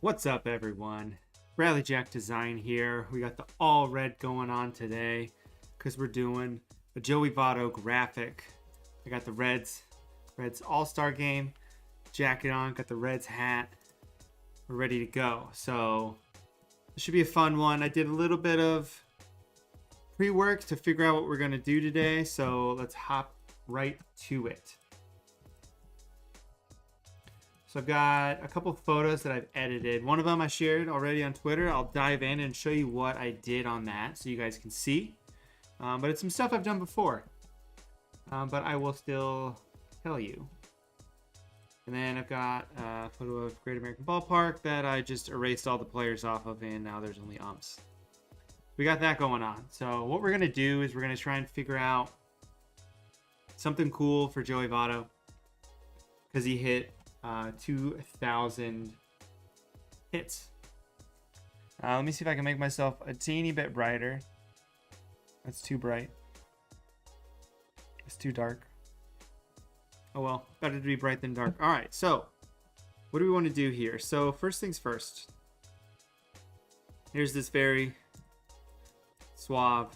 What's up, everyone? Bradley Jack Design here. We got the all red going on today because we're doing a Joey Votto graphic. I got the Reds All-Star game jacket on, got the Reds hat. We're ready to go. So this should be a fun one. I did a little bit of pre-work to figure out what we're going to do today. So let's hop right to it. So I've got a couple photos that I've edited. One of them I shared already on Twitter. I'll dive in and show you what I did on that so you guys can see. But it's some stuff I've done before. But I will still tell you. And then I've got a photo of Great American Ballpark that I just erased all the players off of, and now there's only umps. We got that going on. So what we're going to do is we're going to try and figure out something cool for Joey Votto, because he hit 2,000 hits. Let me see if I can make myself a teeny bit brighter. That's too bright. It's too dark. Oh well, better to be bright than dark. All right, so what do we want to do here? So first things first. Here's this very suave,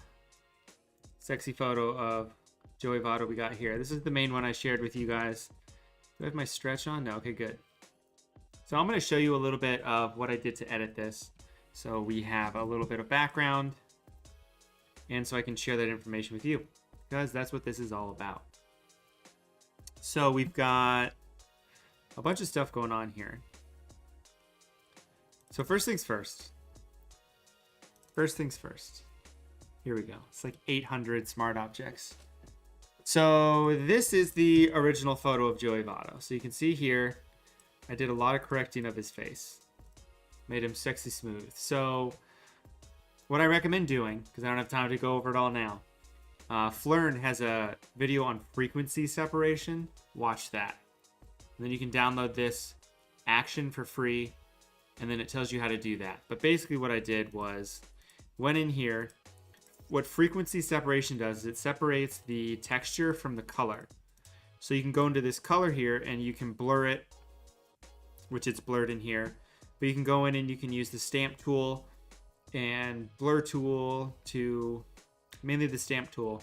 sexy photo of Joey Votto we got here. This is the main one I shared with you guys. Do I have my stretch on? No, okay, good. So I'm going to show you a little bit of what I did to edit this. So we have a little bit of background, and so I can share that information with you, because that's what this is all about. So we've got a bunch of stuff going on here. So first things first. First things first. Here we go. It's like 800 smart objects. So this is the original photo of Joey Votto. So you can see here, I did a lot of correcting of his face. Made him sexy smooth. So what I recommend doing, because I don't have time to go over it all now, Flern has a video on frequency separation. Watch that. And then you can download this action for free, and then it tells you how to do that. But basically what I did was, went in here. What frequency separation does is it separates the texture from the color. So you can go into this color here and you can blur it, which it's blurred in here. But you can go in and you can use the stamp tool and blur tool to, mainly the stamp tool,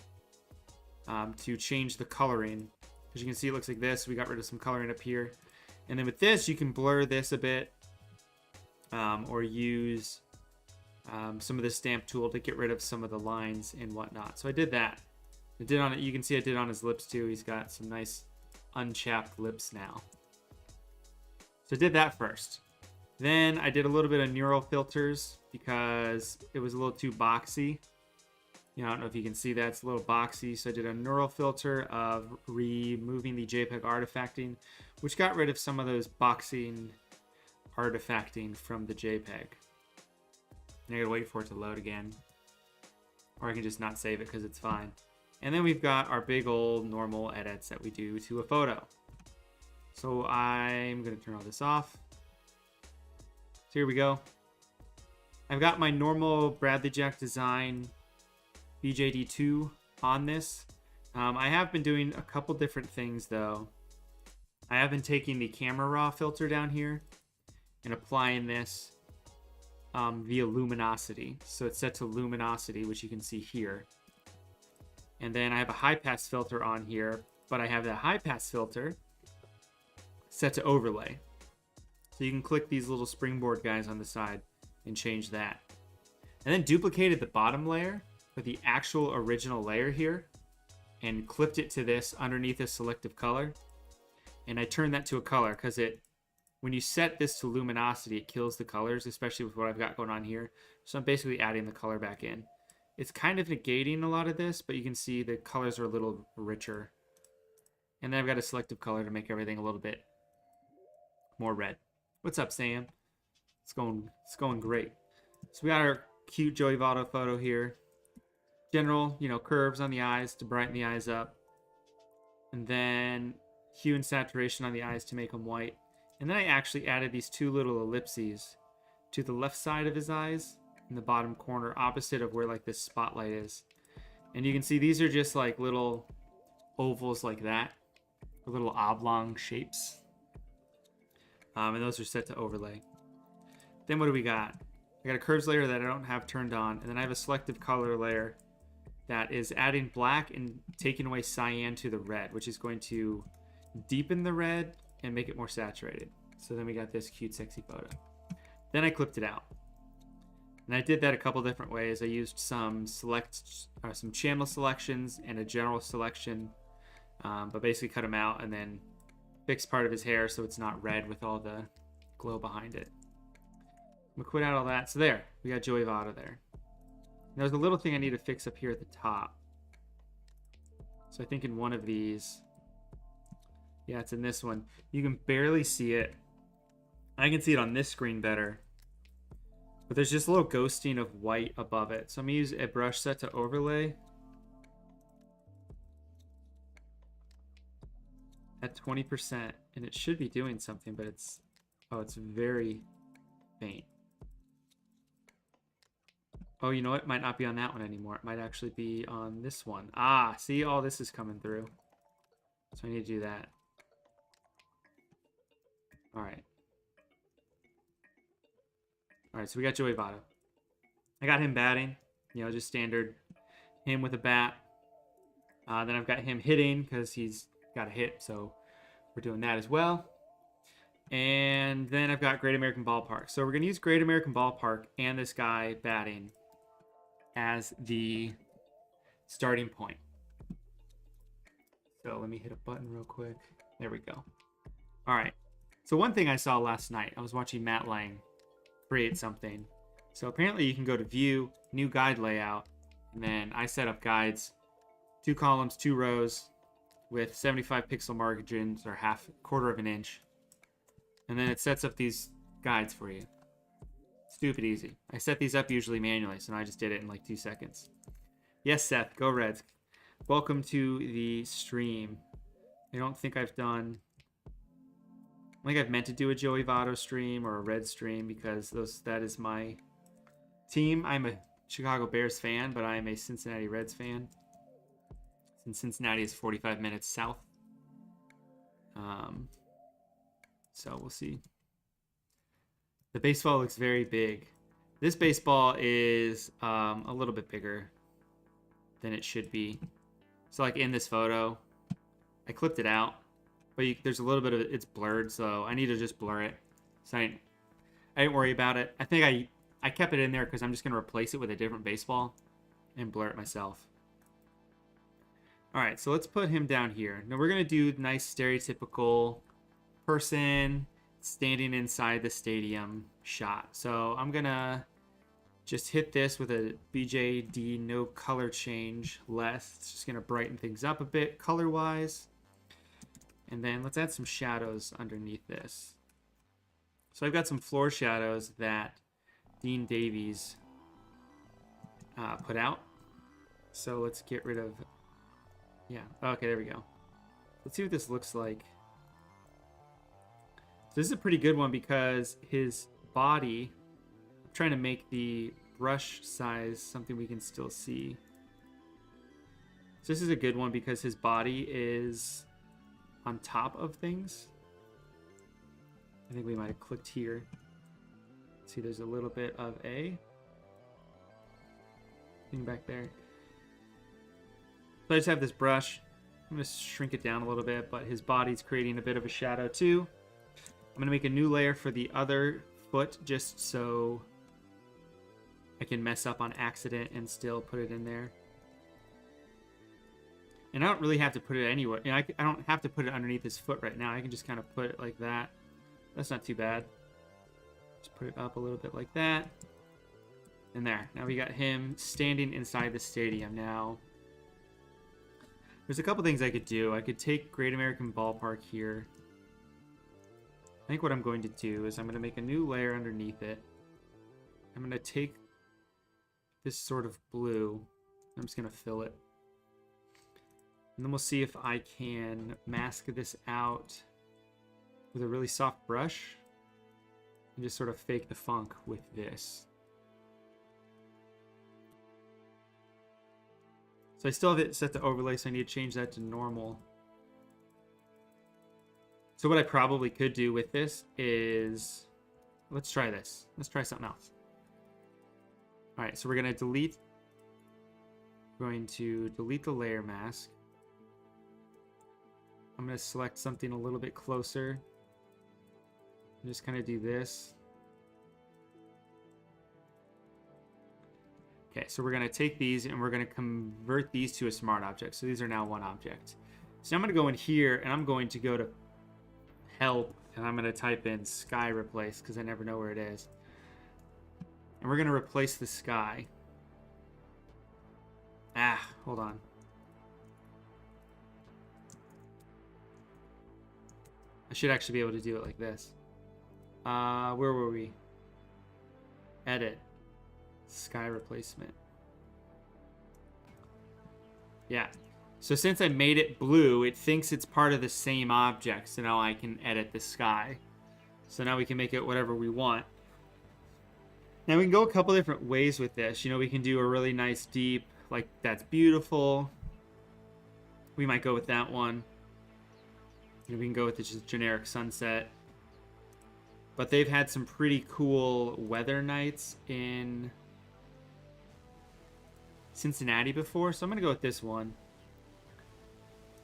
to change the coloring. As you can see, it looks like this. We got rid of some coloring up here. And then with this, you can blur this a bit, or use some of the stamp tool to get rid of some of the lines and whatnot. So I did that. I did on it. You can see I did on his lips too. He's got some nice unchapped lips now. So I did that first. Then I did a little bit of neural filters because it was a little too boxy. You know, I don't know if you can see that. It's a little boxy. So I did a neural filter of removing the JPEG artifacting, which got rid of some of those boxing artifacting from the JPEG. And I gotta wait for it to load again. Or I can just not save it because it's fine. And then we've got our big old normal edits that we do to a photo. So I'm gonna turn all this off. So here we go. I've got my normal Bradley Jack Design BJD2 on this. I have been doing a couple different things though. I have been taking the camera raw filter down here and applying this via luminosity. So it's set to luminosity, which you can see here. And then I have a high pass filter on here, but I have that high pass filter set to overlay. So you can click these little springboard guys on the side and change that. And then duplicated the bottom layer for the actual original layer here and clipped it to this underneath a selective color. And I turned that to a color because when you set this to luminosity, it kills the colors, especially with what I've got going on here. So I'm basically adding the color back in. It's kind of negating a lot of this, but you can see the colors are a little richer. And then I've got a selective color to make everything a little bit more red. What's up, Sam? It's going great. So we got our cute Joey Votto photo here. General, curves on the eyes to brighten the eyes up. And then hue and saturation on the eyes to make them white. And then I actually added these two little ellipses to the left side of his eyes in the bottom corner, opposite of where like this spotlight is. And you can see these are just like little ovals like that, little oblong shapes. And those are set to overlay. Then what do we got? I got a curves layer that I don't have turned on, and then I have a selective color layer that is adding black and taking away cyan to the red, which is going to deepen the red and make it more saturated. So then we got this cute, sexy photo. Then I clipped it out. And I did that a couple different ways. I used some channel selections and a general selection, but basically cut them out and then fixed part of his hair so it's not red with all the glow behind it. I'm gonna quit out all that. So there, we got Joey Votto there. There's a little thing I need to fix up here at the top. So I think in one of these, yeah, it's in this one. You can barely see it. I can see it on this screen better. But there's just a little ghosting of white above it. So I'm gonna use a brush set to overlay at 20%, and it should be doing something, but it's very faint. Oh, you know what? It might not be on that one anymore. It might actually be on this one. Ah, see, all this is coming through. So I need to do that. All right. All right, so we got Joey Votto. I got him batting, just standard him with a bat. Then I've got him hitting because he's got a hit, so we're doing that as well. And then I've got Great American Ballpark. So we're going to use Great American Ballpark and this guy batting as the starting point. So let me hit a button real quick. There we go. All right. So one thing I saw last night, I was watching Matt Lang create something. So apparently you can go to View, New Guide Layout, and then I set up guides, 2 columns, 2 rows with 75 pixel margins or quarter of an inch. And then it sets up these guides for you. Stupid easy. I set these up usually manually, so now I just did it in like 2 seconds. Yes, Seth, go Reds. Welcome to the stream. I don't think I've done... I think I've meant to do a Joey Votto stream or a Red stream because that is my team. I'm a Chicago Bears fan, but I am a Cincinnati Reds fan. Since Cincinnati is 45 minutes south. So we'll see. The baseball looks very big. This baseball is a little bit bigger than it should be. So like in this photo, I clipped it out. But there's a little bit of it's blurred, so I need to just blur it. So I didn't worry about it. I think I kept it in there because I'm just going to replace it with a different baseball and blur it myself. All right, so let's put him down here. Now we're going to do nice stereotypical person standing inside the stadium shot. So I'm going to just hit this with a BJD no color change less. It's just going to brighten things up a bit color-wise. And then let's add some shadows underneath this. So I've got some floor shadows that Dean Davies put out. So let's get rid of... Yeah, okay, there we go. Let's see what this looks like. So this is a pretty good one because his body... I'm trying to make the brush size something we can still see. So this is a good one because his body is... on top of things. I think we might have clicked here. See, there's a little bit of a thing back there. So I just have this brush. I'm going to shrink it down a little bit, but his body's creating a bit of a shadow too. I'm going to make a new layer for the other foot just so I can mess up on accident and still put it in there. And I don't really have to put it anywhere. I don't have to put it underneath his foot right now. I can just kind of put it like that. That's not too bad. Just put it up a little bit like that. And there. Now we got him standing inside the stadium. Now, there's a couple things I could do. I could take Great American Ballpark here. I think what I'm going to do is I'm going to make a new layer underneath it. I'm going to take this sort of blue. I'm just going to fill it. And then we'll see if I can mask this out with a really soft brush and just sort of fake the funk with this. So I still have it set to overlay, so I need to change that to normal. So what I probably could do with this is Let's try this. Let's try something else. All right, so we're going to delete. We're going to delete the layer mask. I'm going to select something a little bit closer. And just kind of do this. Okay, so we're going to take these and we're going to convert these to a smart object. So these are now one object. So I'm going to go in here and I'm going to go to help and I'm going to type in sky replace because I never know where it is. And we're going to replace the sky. Hold on. I should actually be able to do it like this. Where were we? Edit. Sky replacement. Yeah. So since I made it blue, it thinks it's part of the same object. So now I can edit the sky. So now we can make it whatever we want. Now we can go a couple different ways with this. You know, we can do a really nice deep, like that's beautiful. We might go with that one. You know, we can go with the just generic sunset. But they've had some pretty cool weather nights in Cincinnati before. So I'm going to go with this one.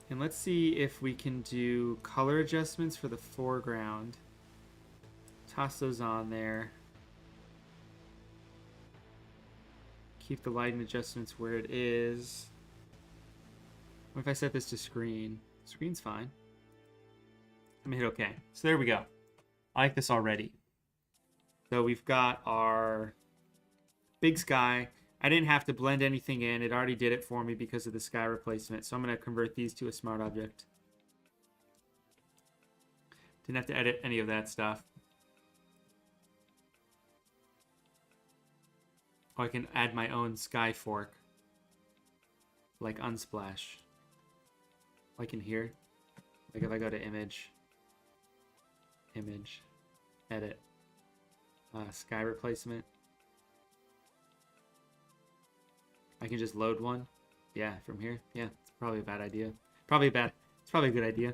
And let's see if we can do color adjustments for the foreground. Toss those on there. Keep the lighting adjustments where it is. What if I set this to screen? Screen's fine. Let me hit OK. So there we go. I like this already. So we've got our big sky. I didn't have to blend anything in. It already did it for me because of the sky replacement. So I'm going to convert these to a smart object. Didn't have to edit any of that stuff. Oh, I can add my own sky fork. Like Unsplash. Like in here. Like if I go to image, edit, sky replacement. I can just load one. Yeah, from here. Yeah, it's probably a bad idea. It's probably a good idea.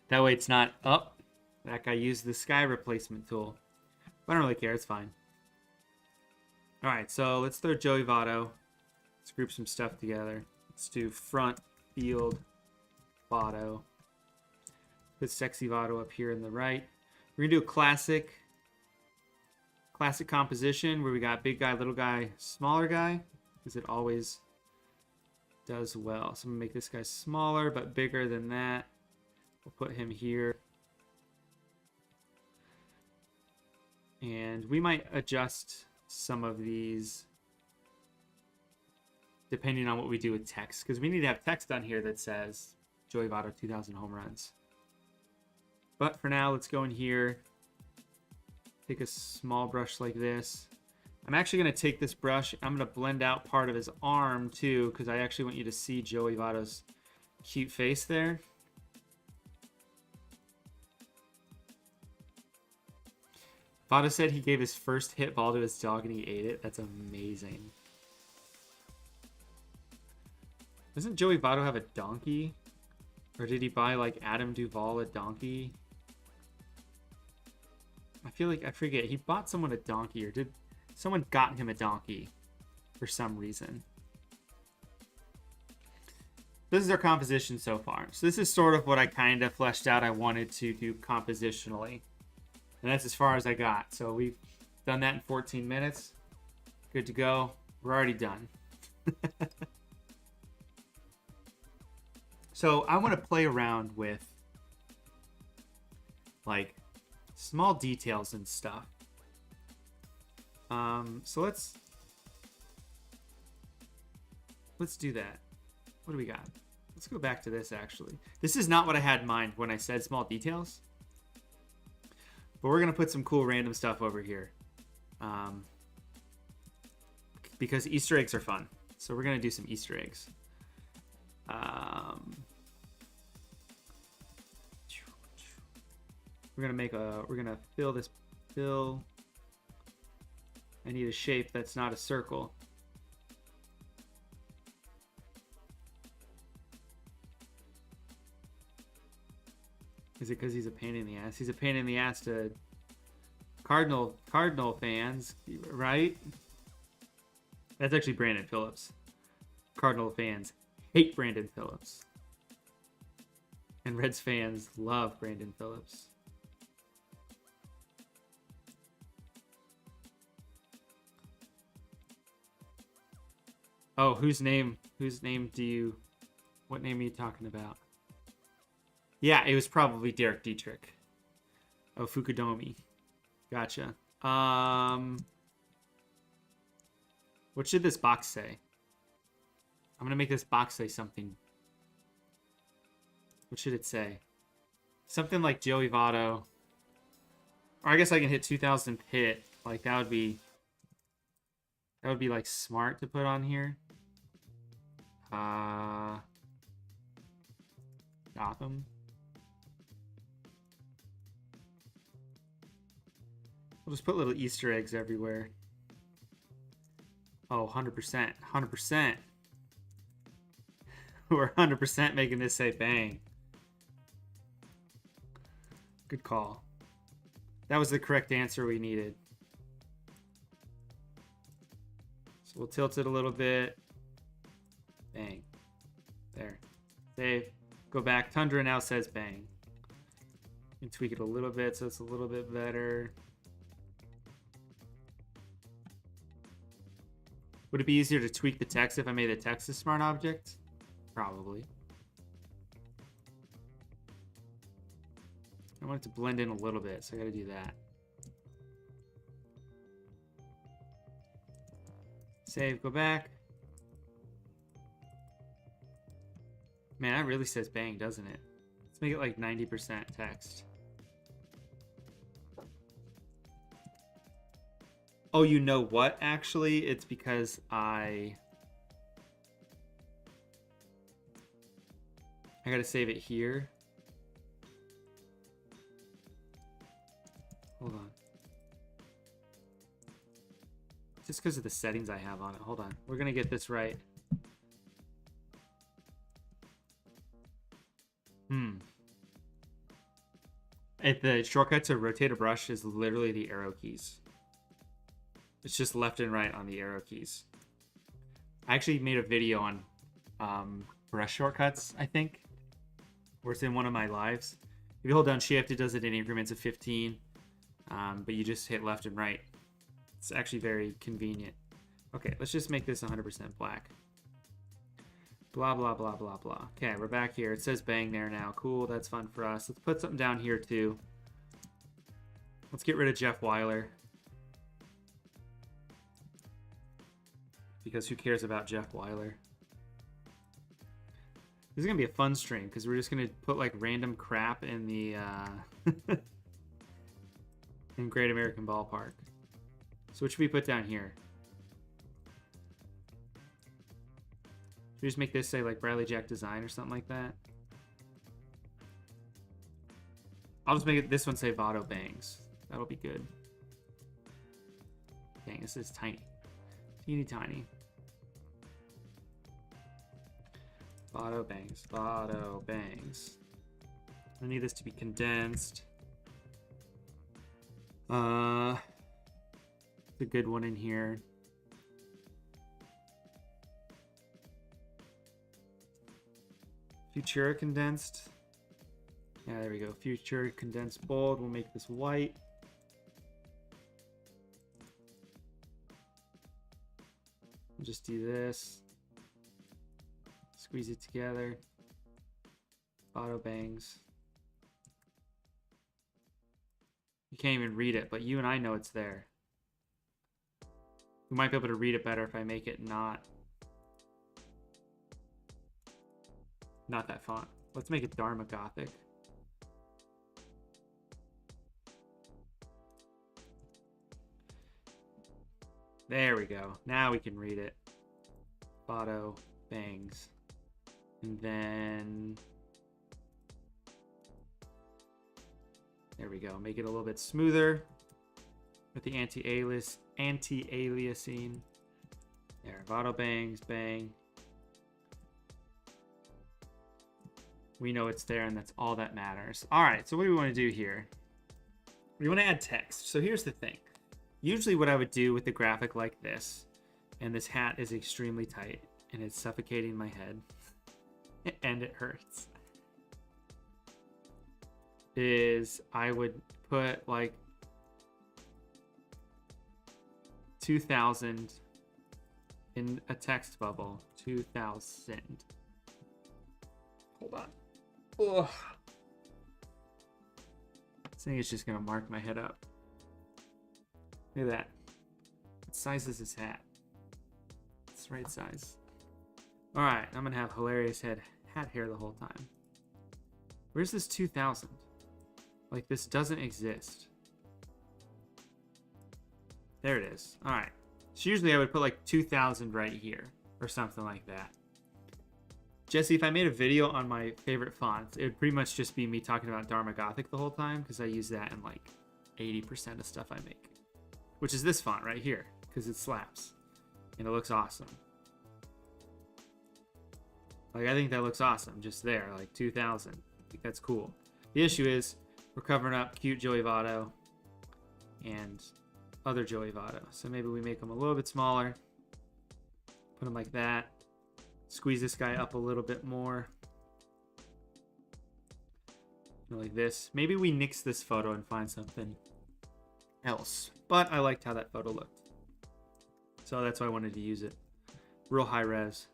That way it's not, oh, that guy used the sky replacement tool. But I don't really care, it's fine. All right, so let's throw Joey Votto. Let's group some stuff together. Let's do front field Votto. Put sexy Votto up here in the right. We're gonna do a classic composition where we got big guy, little guy, smaller guy, because it always does well. So I'm gonna make this guy smaller but bigger than that. We'll put him here. And we might adjust some of these depending on what we do with text, because we need to have text on here that says Joey Votto 2,000 home runs. But for now, let's go in here, take a small brush like this. I'm actually going to take this brush, I'm going to blend out part of his arm too, because I actually want you to see Joey Votto's cute face there. Votto said he gave his first hit ball to his dog and he ate it. That's amazing. Doesn't Joey Votto have a donkey? Or did he buy, like, Adam Duvall a donkey? I feel like, I forget. He bought someone a donkey, or did someone got him a donkey for some reason? This is our composition so far. So this is sort of what I kind of fleshed out I wanted to do compositionally. And that's as far as I got. So we've done that in 14 minutes. Good to go. We're already done. So I want to play around with like small details and stuff. So let's do that. What do we got? Let's go back to this actually. This is not what I had in mind when I said small details. But we're going to put some cool random stuff over here. Because Easter eggs are fun. So we're going to do some Easter eggs. We're going to fill this fill. I need a shape that's not a circle. Is it because he's a pain in the ass? He's a pain in the ass to Cardinal fans, right? That's actually Brandon Phillips. Cardinal fans hate Brandon Phillips. And Reds fans love Brandon Phillips. Oh, whose name do you, what name are you talking about? Yeah, it was probably Derek Dietrich. Oh, Fukudomi. Gotcha. What should this box say? I'm gonna make this box say something. What should it say? Something like Joey Votto. Or I guess I can hit 2000th hit. Like that would be like smart to put on here. Gotham. We'll just put little Easter eggs everywhere. Oh, 100%. 100%. We're 100% making this say bang. Good call. That was the correct answer we needed. So we'll tilt it a little bit. Bang. There. Save. Go back. Tundra now says bang. And tweak it a little bit so it's a little bit better. Would it be easier to tweak the text if I made the text a smart object? Probably. I want it to blend in a little bit, so I gotta do that. Save, go back. Man, that really says bang, doesn't it? Let's make it like 90% text. Oh, you know what? Actually, it's because I gotta save it here. Hold on. Just because of the settings I have on it. Hold on. We're gonna get this right. If the shortcut to rotate a brush is literally the arrow keys. It's just left and right on the arrow keys. I actually made a video on brush shortcuts, I think. Where it's in one of my lives. If you hold down shift, it does it in increments of 15. But you just hit left and right. It's actually very convenient. Okay, let's just make this 100% black. Blah, blah, blah, blah, blah. Okay, we're back here. It says bang there now. Cool, that's fun for us. Let's put something down here too. Let's get rid of Jeff Weiler. Because who cares about Jeff Weiler? This is going to be a fun stream because we're just going to put like random crap in the in Great American Ballpark. So what should we put down here? Should we just make this say like Bradley Jack Design or something like that? I'll just make it this one say Votto Bangs. That'll be good. Dang, this is tiny. Teeny tiny. Votto Bangs. Votto Bangs. I need this to be condensed. The good one in here. Futura condensed. Yeah, there we go. Future condensed bold. We'll make this white. We'll just do this. Squeeze it together. Votto Bangs. You can't even read it, but you and I know it's there. We might be able to read it better if I make it not that font. Let's make it Dharma Gothic. There we go. Now we can read it. Votto Bangs. And then there we go. Make it a little bit smoother with the anti-aliasing. There, Votto Bangs, bang. We know it's there, and that's all that matters. All right, so what do we want to do here? We want to add text. So here's the thing. Usually what I would do with a graphic like this, and this hat is extremely tight, and it's suffocating my head, and it hurts, is I would put like 2000 in a text bubble. 2000. Hold on. Ugh. This thing is just gonna mark my head up. Look at that. What size is this hat? It's the right size. Alright, I'm gonna have hilarious hat hair the whole time. Where's this 2000? Like, this doesn't exist. There it is. Alright. So usually I would put like 2000 right here, or something like that. Jesse, if I made a video on my favorite fonts, it would pretty much just be me talking about Dharma Gothic the whole time, because I use that in like 80% of stuff I make. Which is this font right here, because it slaps. And it looks awesome. Like, I think that looks awesome, just there, like 2000. I think that's cool. The issue is, we're covering up cute Joey Votto and other Joey Votto. So maybe we make them a little bit smaller. Put them like that. Squeeze this guy up a little bit more. Like this. Maybe we nix this photo and find something else. But I liked how that photo looked. So that's why I wanted to use it. Real high res.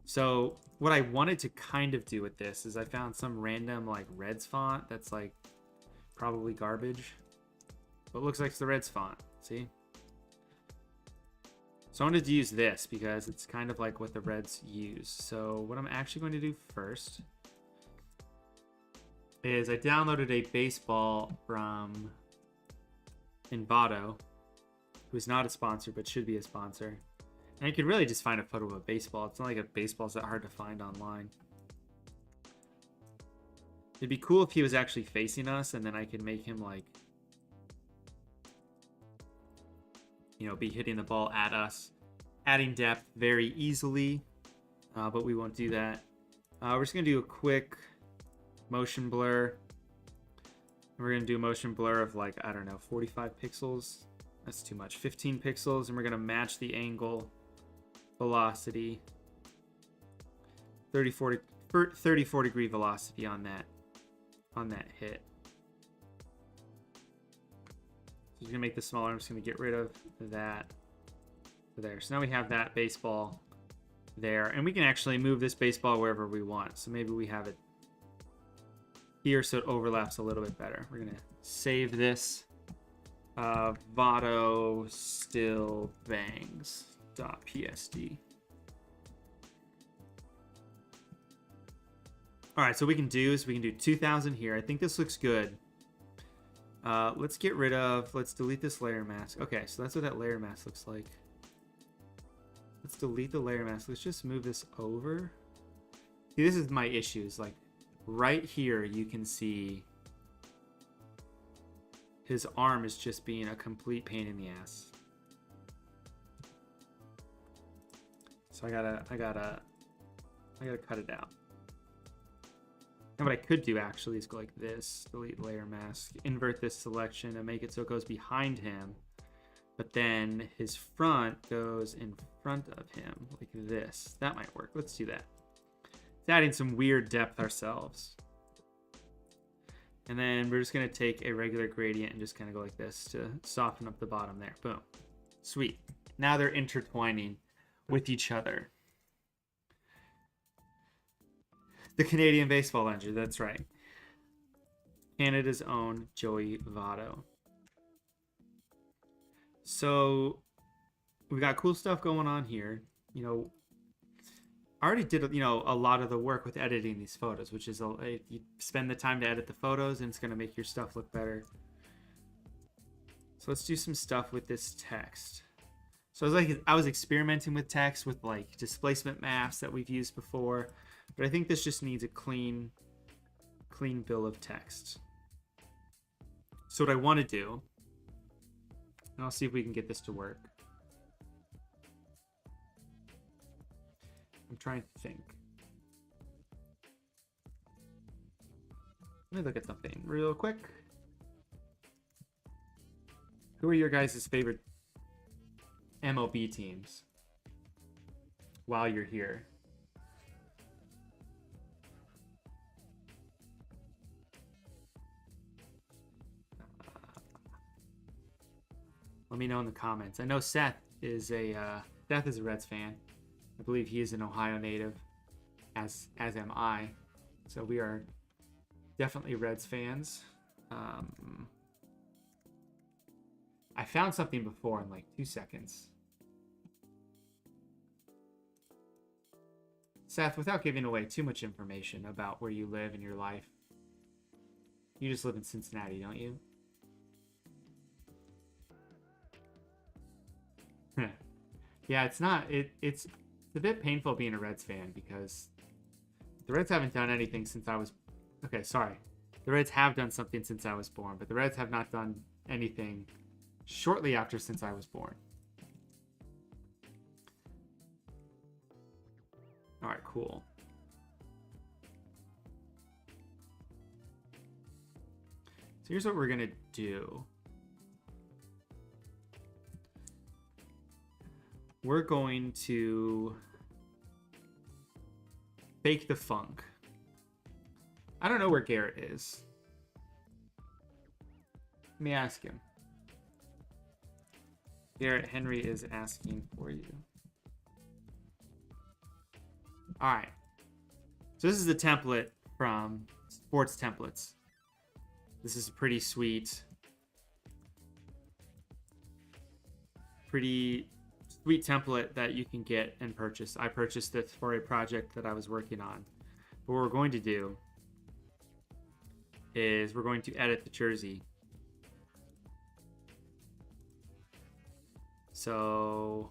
So what I wanted to kind of do with this is I found some random like Reds font that's like probably garbage. But it looks like it's the Reds font. See? So I wanted to use this because it's kind of like what the Reds use. So what I'm actually going to do first is I downloaded a baseball from Votto, who's not a sponsor but should be a sponsor. And you could really just find a photo of a baseball. It's not like a baseball's that hard to find online. It'd be cool if he was actually facing us, and then I could make him like, you know, be hitting the ball at us, adding depth very easily, but we won't do that. We're just gonna do a quick motion blur. We're gonna do a motion blur of like, I don't know, 45 pixels. That's too much. 15 pixels, and we're gonna match the angle, velocity, 34 degree velocity on that hit. So I'm gonna make this smaller. I'm just gonna get rid of that there. So now we have that baseball there, and we can actually move this baseball wherever we want. So maybe we have it here so it overlaps a little bit better. We're gonna save this. Votto still bangs.psd. All right, so we can do 2000 here. I think this looks good. Let's delete this layer mask. Okay, so that's what that layer mask looks like. Let's delete the layer mask. Let's just move this over. See, this is my issues. Like right here, you can see his arm is just being a complete pain in the ass. So I gotta cut it out. And what I could do actually is go like this, delete layer mask, invert this selection and make it so it goes behind him, but then his front goes in front of him like this. That might work. Let's do that. It's adding some weird depth ourselves. And then we're just gonna take a regular gradient and just kind of go like this to soften up the bottom there. Boom. Sweet. Now they're intertwining with each other. The Canadian baseball legend, that's right. Canada's own Joey Votto. So we got cool stuff going on here. You know, I already did, you know, a lot of the work with editing these photos, which is you spend the time to edit the photos and it's going to make your stuff look better. So let's do some stuff with this text. So I was experimenting with text with like displacement maps that we've used before, but I think this just needs a clean bill of text. So what I want to do, and I'll see if we can get this to work. I'm trying to think. Let me look at something real quick. Who are your guys' favorite MLB teams while you're here? Let me know in the comments. I know Seth is a Reds fan. I believe he is an Ohio native, as am I. So we are definitely Reds fans. I found something before in like 2 seconds. Seth, without giving away too much information about where you live in your life, you just live in Cincinnati, don't you? Yeah, it's not. It's a bit painful being a Reds fan because the Reds haven't done anything since I was... Okay, sorry. The Reds have done something since I was born, but the Reds have not done anything shortly after since I was born. All right, cool. So here's what we're going to do. We're going to bake the funk. I don't know where Garrett is. Let me ask him. Garrett, Henry is asking for you. All right. So this is the template from Sports Templates. This is a pretty sweet template that you can get and purchase. I purchased this for a project that I was working on. But what we're going to do is we're going to edit the jersey. So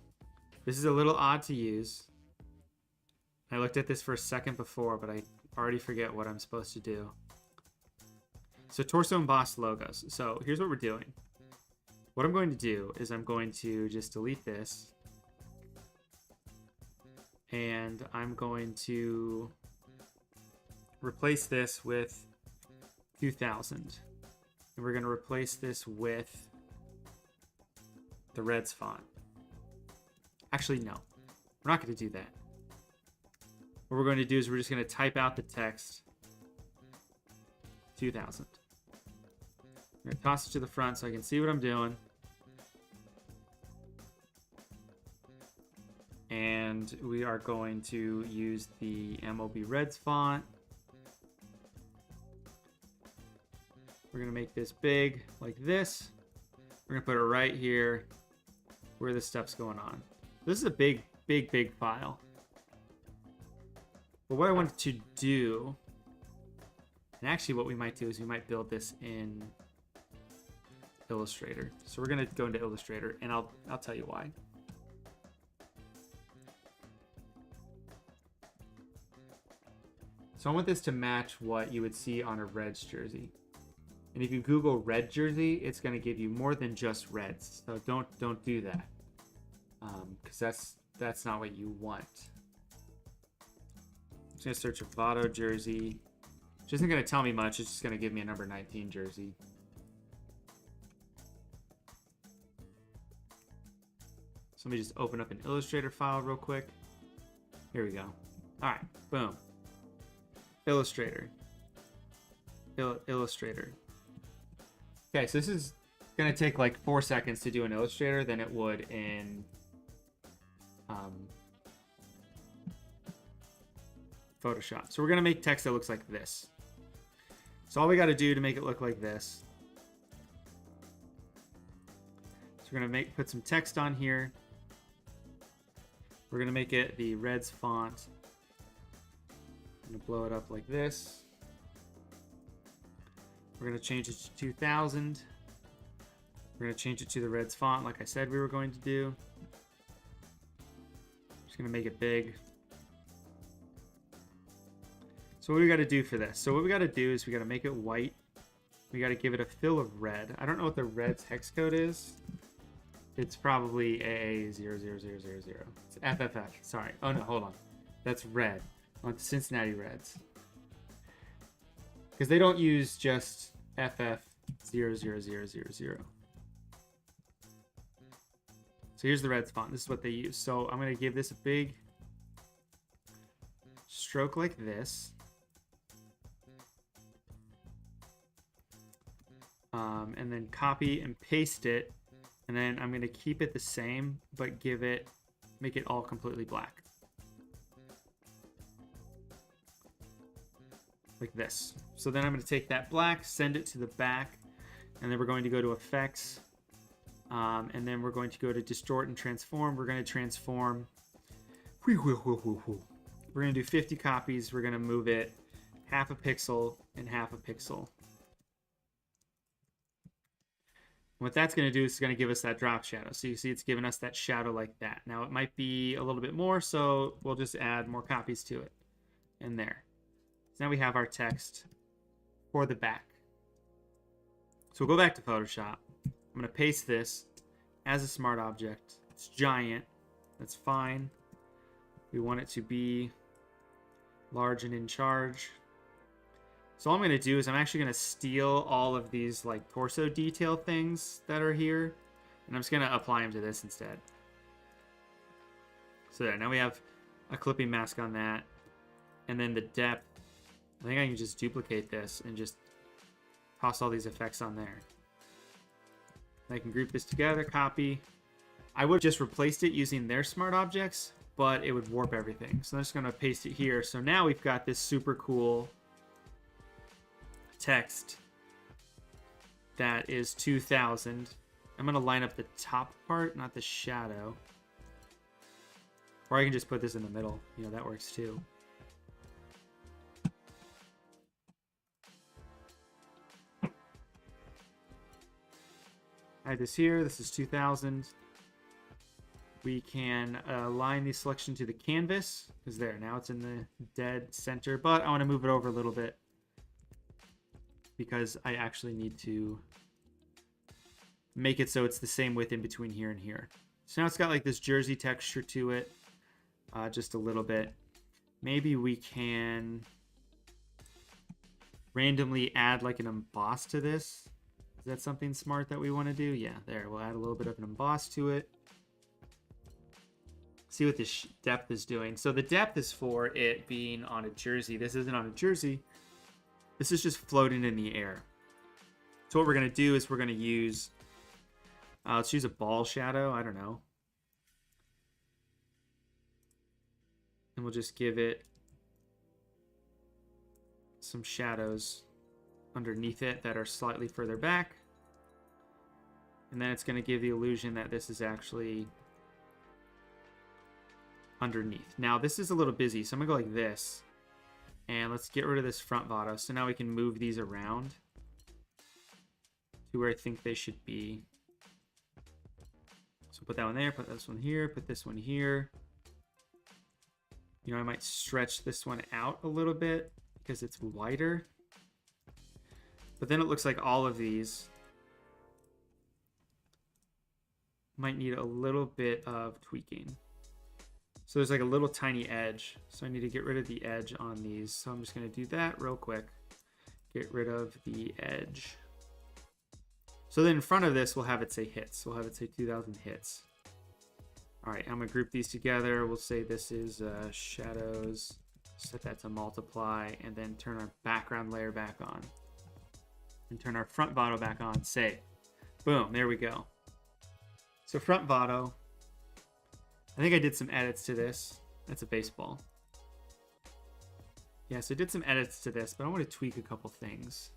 this is a little odd to use. I looked at this for a second before, but I already forget what I'm supposed to do. So torso embossed logos. So here's what we're doing. What I'm going to do is I'm going to just delete this. And I'm going to replace this with 2000. And we're going to replace this with the Reds font. Actually, no. We're not going to do that. What we're going to do is we're just going to type out the text 2000. I'm going to toss it to the front so I can see what I'm doing. And we are going to use the MLB Reds font. We're going to make this big like this. We're going to put it right here where this stuff's going on. This is a big file. But what I wanted to do, and actually what we might do is we might build this in Illustrator. So we're going to go into Illustrator, and I'll tell you why. So I want this to match what you would see on a Reds jersey. And if you Google red jersey, it's going to give you more than just Reds. So don't do that, because that's not what you want. I'm just going to search a Votto jersey, which isn't going to tell me much. It's just going to give me a number 19 jersey. So let me just open up an Illustrator file real quick. Here we go. All right, boom. Illustrator. Illustrator. Okay, so this is going to take like 4 seconds to do in Illustrator than it would in Photoshop. So we're going to make text that looks like this. So all we got to do to make it look like this. So we're going to put some text on here. We're going to make it the Reds font. I'm going to blow it up like this. We're going to change it to 2000. We're going to change it to the Reds font like I said we were going to do. Just going to make it big. So what do we got to do for this? So what we got to do is we got to make it white. We got to give it a fill of red. I don't know what the Reds hex code is. It's probably AA00000. It's FFF. Sorry. Oh no, hold on. That's red. On the Cincinnati Reds. because they don't use just FF00000. So here's the red font. This is what they use. So I'm going to give this a big stroke like this. And then copy and paste it. And then I'm going to keep it the same, but make it all completely black. Like this. So then I'm going to take that black, send it to the back, and then we're going to go to effects. And then we're going to go to distort and transform. We're going to transform. We're going to do 50 copies. We're going to move it half a pixel and half a pixel. What that's going to do is it's going to give us that drop shadow. So you see it's giving us that shadow like that. Now it might be a little bit more, so we'll just add more copies to it. And there. So now we have our text for the back. So we'll go back to Photoshop. I'm going to paste this as a smart object. It's giant. That's fine. We want it to be large and in charge. So all I'm going to do is I'm actually going to steal all of these like torso detail things that are here. And I'm just going to apply them to this instead. So there, now we have a clipping mask on that. And then the depth, I think I can just duplicate this and just toss all these effects on there. I can group this together, copy. I would have just replaced it using their smart objects, but it would warp everything. So I'm just going to paste it here. So now we've got this super cool text that is 2000. I'm going to line up the top part, not the shadow. Or I can just put this in the middle. You know, that works too. I have this here. This is 2000. We can align the selection to the canvas, because there, now it's in the dead center. But I want to move it over a little bit because I actually need to make it so it's the same width in between here and here. So now it's got like this jersey texture to it, just a little bit. Maybe we can randomly add like an emboss to this. Is that something smart that we want to do? Yeah, there. We'll add a little bit of an emboss to it. See what this depth is doing. So the depth is for it being on a jersey. This isn't on a jersey. This is just floating in the air. So what we're going to do is we're going to use... let's use a ball shadow. I don't know. And we'll just give it some shadows underneath it that are slightly further back. And then it's going to give the illusion that this is actually underneath. Now this is a little busy, so I'm going to go like this. And let's get rid of this front Votto. So now we can move these around to where I think they should be. So put that one there, put this one here, put this one here. You know, I might stretch this one out a little bit because it's wider. But then it looks like all of these might need a little bit of tweaking. So there's like a little tiny edge. So I need to get rid of the edge on these. So I'm just going to do that real quick. Get rid of the edge. So then in front of this, we'll have it say hits. We'll have it say 2000 hits. All right, I'm going to group these together. We'll say this is shadows. Set that to multiply. And then turn our background layer back on. And turn our front Votto back on. Save. Boom, there we go. So front Votto. I think I did some edits to this. That's a baseball. Yeah, so I did some edits to this, but I want to tweak a couple things.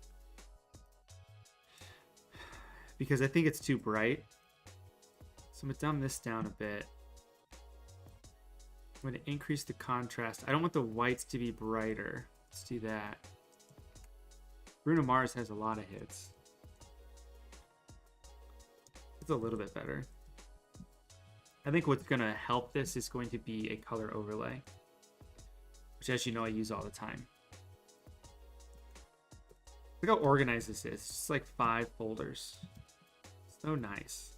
Because I think it's too bright. So I'm going to dumb this down a bit. I'm going to increase the contrast. I don't want the whites to be brighter. Let's do that. Bruno Mars has a lot of hits. It's a little bit better. I think what's going to help this is going to be a color overlay, which, as you know, I use all the time. Look how organized this is. It's just like 5 folders. So nice.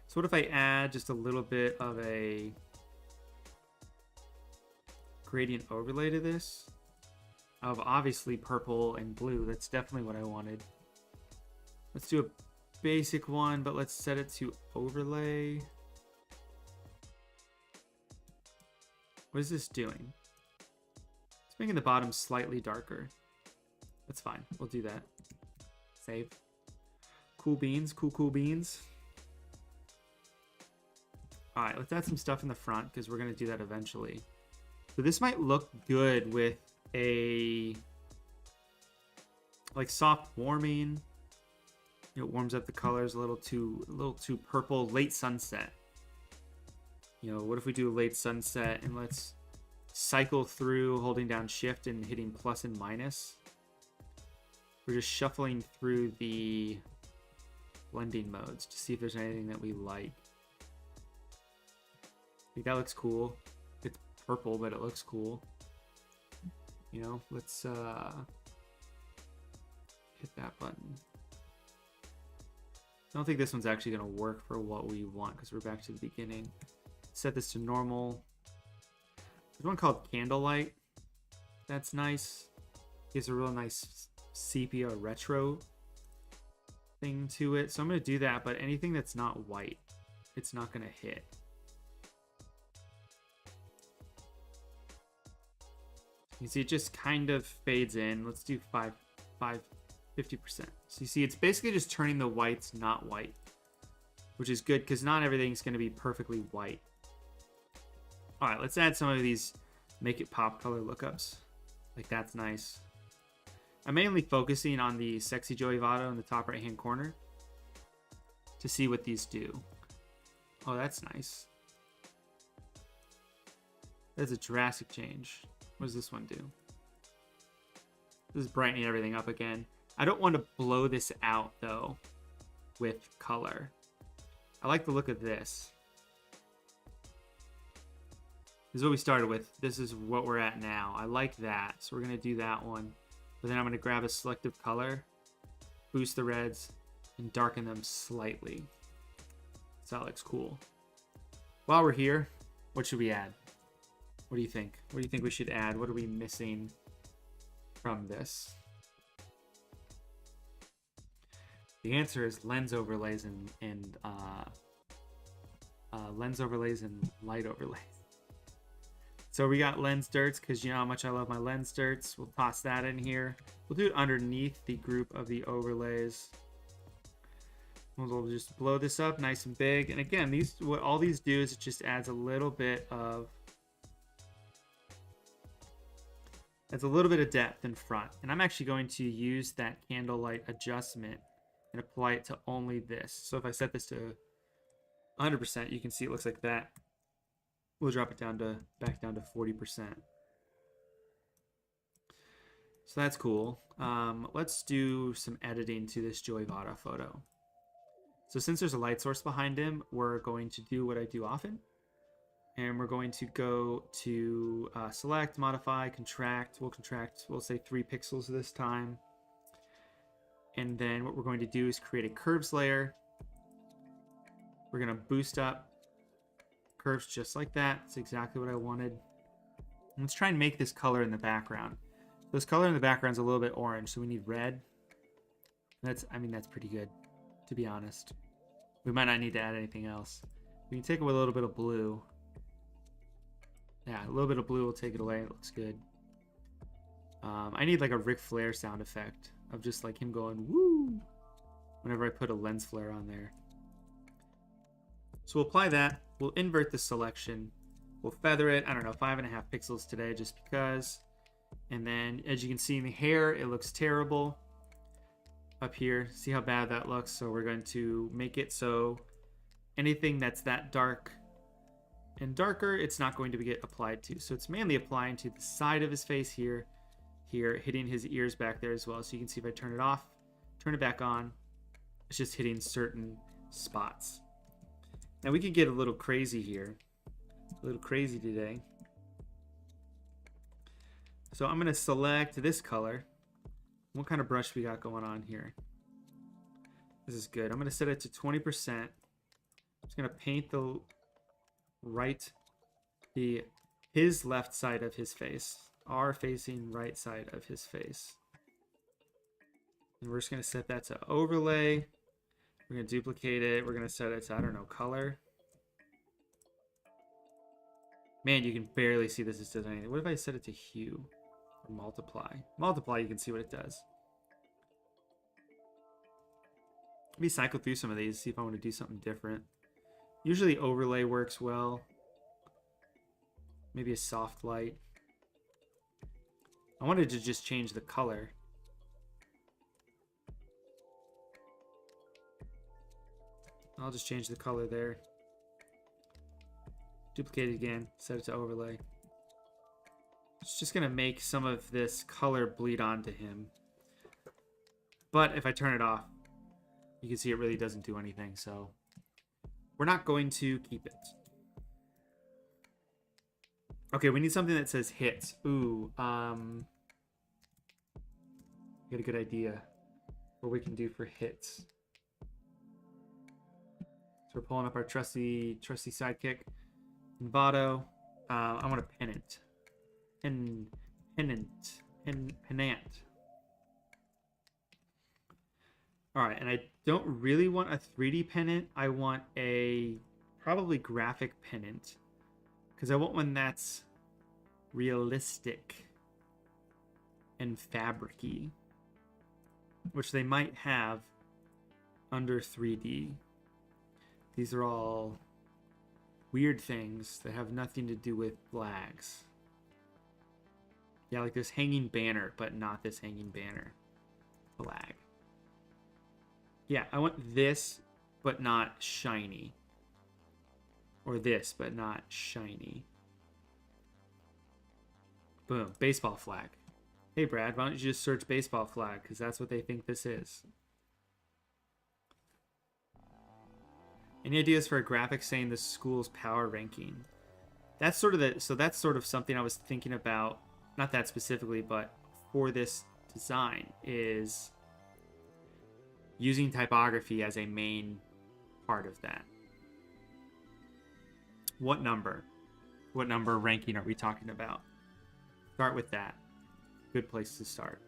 So what if I add just a little bit of a gradient overlay to this? of obviously purple and blue. That's definitely what I wanted. Let's do a basic one, but let's set it to overlay. What is this doing? It's making the bottom slightly darker. That's fine. We'll do that. Save. Cool beans. Cool beans. All right, let's add some stuff in the front because we're going to do that eventually. So this might look good with a like soft warming. It warms up the colors a little too purple. Late sunset. You know, what if we do a late sunset and let's cycle through holding down shift and hitting plus and minus. We're just shuffling through the blending modes to see if there's anything that we like. I think that looks cool. It's purple, but it looks cool. You know, let's hit that button. I don't think this one's actually going to work for what we want because we're back to the beginning. Set this to normal. There's one called Candlelight. That's nice. Gives a real nice sepia retro thing to it. So I'm going to do that, but anything that's not white, it's not going to hit. You see it just kind of fades in. Let's do 50%. So you see it's basically just turning the whites not white, which is good because not everything's going to be perfectly white. All right, let's add some of these make it pop color lookups. Like that's nice. I'm mainly focusing on the sexy Joey Votto in the top right hand corner to see what these do. Oh, that's nice. That's a drastic change. What does this one do? This is brightening everything up again. I don't want to blow this out though with color. I like the look of this. This is what we started with. This is what we're at now. I like that. So we're going to do that one. But then I'm going to grab a selective color, boost the reds, and darken them slightly. So that looks cool. While we're here, what should we add? What do you think? What do you think we should add? What are we missing from this? The answer is lens overlays and light overlays. So we got lens dirts because you know how much I love my lens dirts. We'll toss that in here. We'll do it underneath the group of the overlays. We'll just blow this up nice and big. And again, what all these do is it just adds a little bit of depth in front. And I'm actually going to use that candlelight adjustment and apply it to only this. So if I set this to 100%, you can see it looks like that. We'll drop it back down to 40%. So that's cool. Let's do some editing to this Joey Votto photo. So since there's a light source behind him, we're going to do what I do often. And we're going to go to select, modify, contract. We'll say 3 pixels this time. And then what we're going to do is create a curves layer. We're going to boost up curves just like that. That's exactly what I wanted. Let's try and make this color in the background. This color in the background is a little bit orange, so we need red. I mean, that's pretty good, to be honest. We might not need to add anything else. We can take away a little bit of blue. Yeah, a little bit of blue will take it away. It looks good. I need like a Ric Flair sound effect of just like him going woo whenever I put a lens flare on there. So we'll apply that. We'll invert the selection. We'll feather it, I don't know, 5.5 pixels today just because. And then as you can see in the hair, it looks terrible up here. See how bad that looks? So we're going to make it so anything that's that dark and darker, it's not going to get applied to. So it's mainly applying to the side of his face here, hitting his ears back there as well. So you can see if I turn it off, turn it back on, it's just hitting certain spots. Now we can get a little crazy here, a little crazy today. So I'm going to select this color. What kind of brush we got going on here? This is good. I'm going to set it to 20%. I'm just going to paint his left side of his face are facing right side of his face. And we're just going to set that to overlay. We're going to duplicate it. We're going to set it to, I don't know, color. Man, you can barely see this does anything. What if I set it to hue or multiply? Multiply, you can see what it does. Let me cycle through some of these, see if I want to do something different. Usually overlay works well. Maybe a soft light. I wanted to just change the color. I'll just change the color there. Duplicate it again, set it to overlay. It's just going to make some of this color bleed onto him. But if I turn it off, you can see it really doesn't do anything, so we're not going to keep it. Okay, we need something that says hits. Ooh, got a good idea what we can do for hits. So we're pulling up our trusty sidekick in Votto. I want a pennant. Pennant. All right, and I don't really want a 3D pennant. I want a probably graphic pennant because I want one that's realistic and fabric-y, which they might have under 3D. These are all weird things that have nothing to do with flags. Yeah, like this hanging banner, but not this hanging banner flag. Yeah, I want this, but not shiny. Or this, but not shiny. Boom, baseball flag. Hey, Brad, why don't you just search baseball flag? Because that's what they think this is. Any ideas for a graphic saying the school's power ranking? That's sort of something I was thinking about, not that specifically, but for this design is using typography as a main part of that. What number ranking are we talking about? Start with that. Good place to start.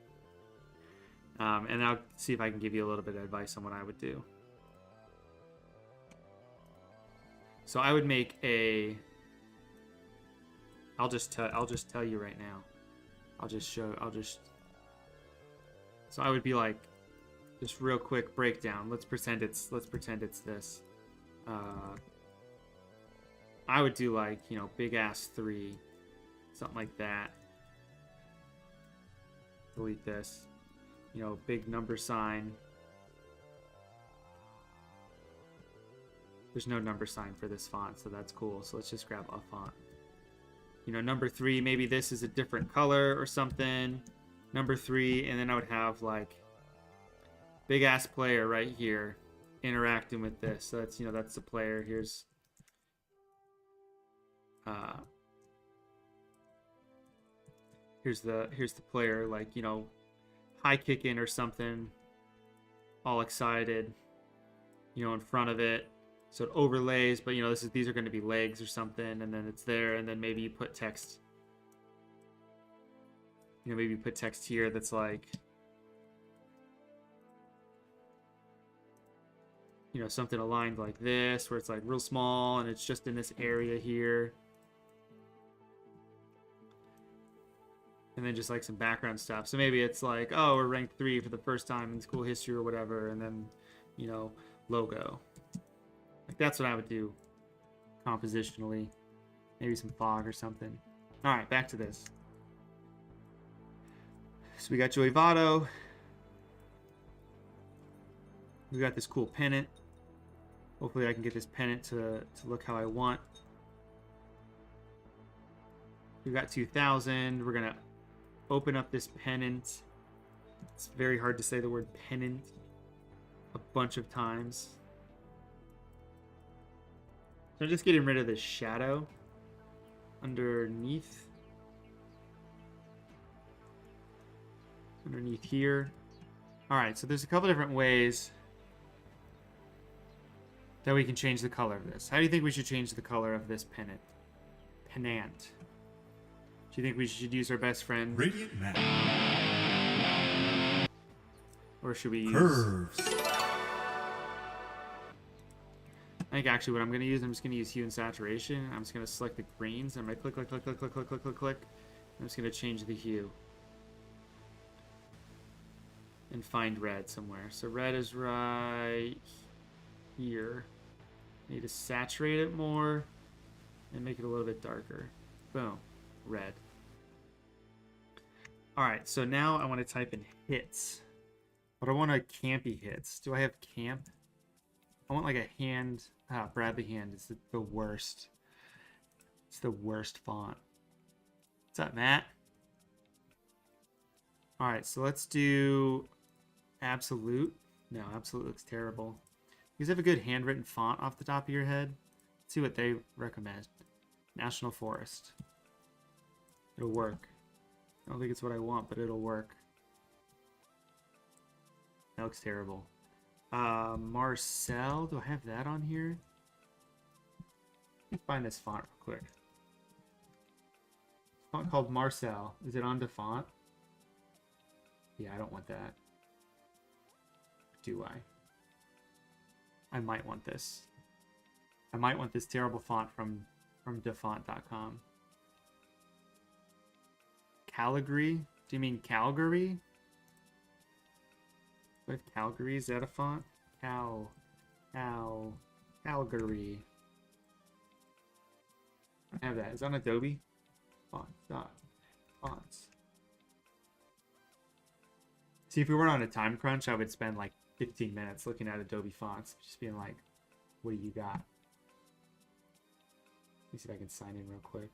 And I'll see if I can give you a little bit of advice on what I would do. So I would make a. I'll just tell you right now. So I would be like, just real quick breakdown. Let's pretend it's this. I would do like, big ass 3, something like that. Delete this. Big number sign. There's no number sign for this font, so that's cool. So let's just grab a font. Number 3, maybe this is a different color or something. Number 3, and then I would have like big ass player right here interacting with this. So that's that's the player. Here's the player, like, high kicking or something, all excited, in front of it. So it overlays, but these are going to be legs or something, and then it's there, and then maybe you put text. Maybe you put text here that's like, something aligned like this, where it's like real small, and it's just in this area here. And then just like some background stuff. So maybe it's like, oh, we're ranked 3 for the first time in school history or whatever, and then, logo. Like that's what I would do compositionally. Maybe some fog or something. All right, back to this. So we got Joey Votto. We got this cool pennant. Hopefully I can get this pennant to look how I want. We got 2000. We're going to open up this pennant. It's very hard to say the word pennant a bunch of times. So I'm just getting rid of this shadow underneath here. All right, so there's a couple different ways that we can change the color of this. How do you think we should change the color of this pennant? Do you think we should use our best friend? Radiant map. Or should we use... Curves. I think actually what I'm going to use, I'm just going to use hue and saturation. I'm just going to select the greens. I'm going to click, click, click, click, click, click, click, click, click. I'm just going to change the hue. And find red somewhere. So red is right here. Need to saturate it more and make it a little bit darker. Boom. Red. Alright, so now I want to type in hits. But I want a campy hits. Do I have camp? I want like a hand. Bradley Hand is the worst. It's the worst font. What's up, Matt? Alright, so let's do Absolute. No, Absolute looks terrible. You guys have a good handwritten font off the top of your head? Let's see what they recommend. National Forest. It'll work. I don't think it's what I want, but it'll work. That looks terrible. Marcel. Do I have that on here? Let me find this font real quick. Font called Marcel. Is it on DeFont? Yeah, I don't want that. Do I? I might want this. I might want this terrible font from defont.com. Calgary? Do you mean Calgary? Do I have Calgary? Is that a font? Calgary. I have that. Is that on Adobe? Fonts. See, if we weren't on a time crunch, I would spend like 15 minutes looking at Adobe fonts, just being like, what do you got? Let me see if I can sign in real quick.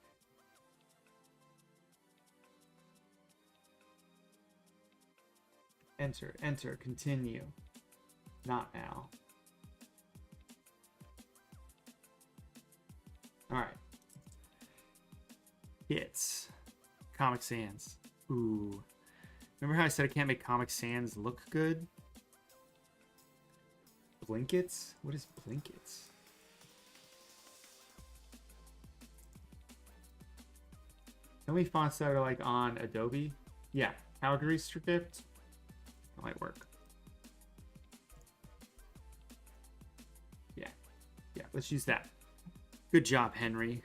Enter, continue. Not now. Alright. Hits. Comic Sans. Ooh. Remember how I said I can't make Comic Sans look good? Blinkets? What is Blinkets? Tell me fonts that are like on Adobe. Yeah, Calgary script. That might work. Yeah, let's use that. Good job, Henry.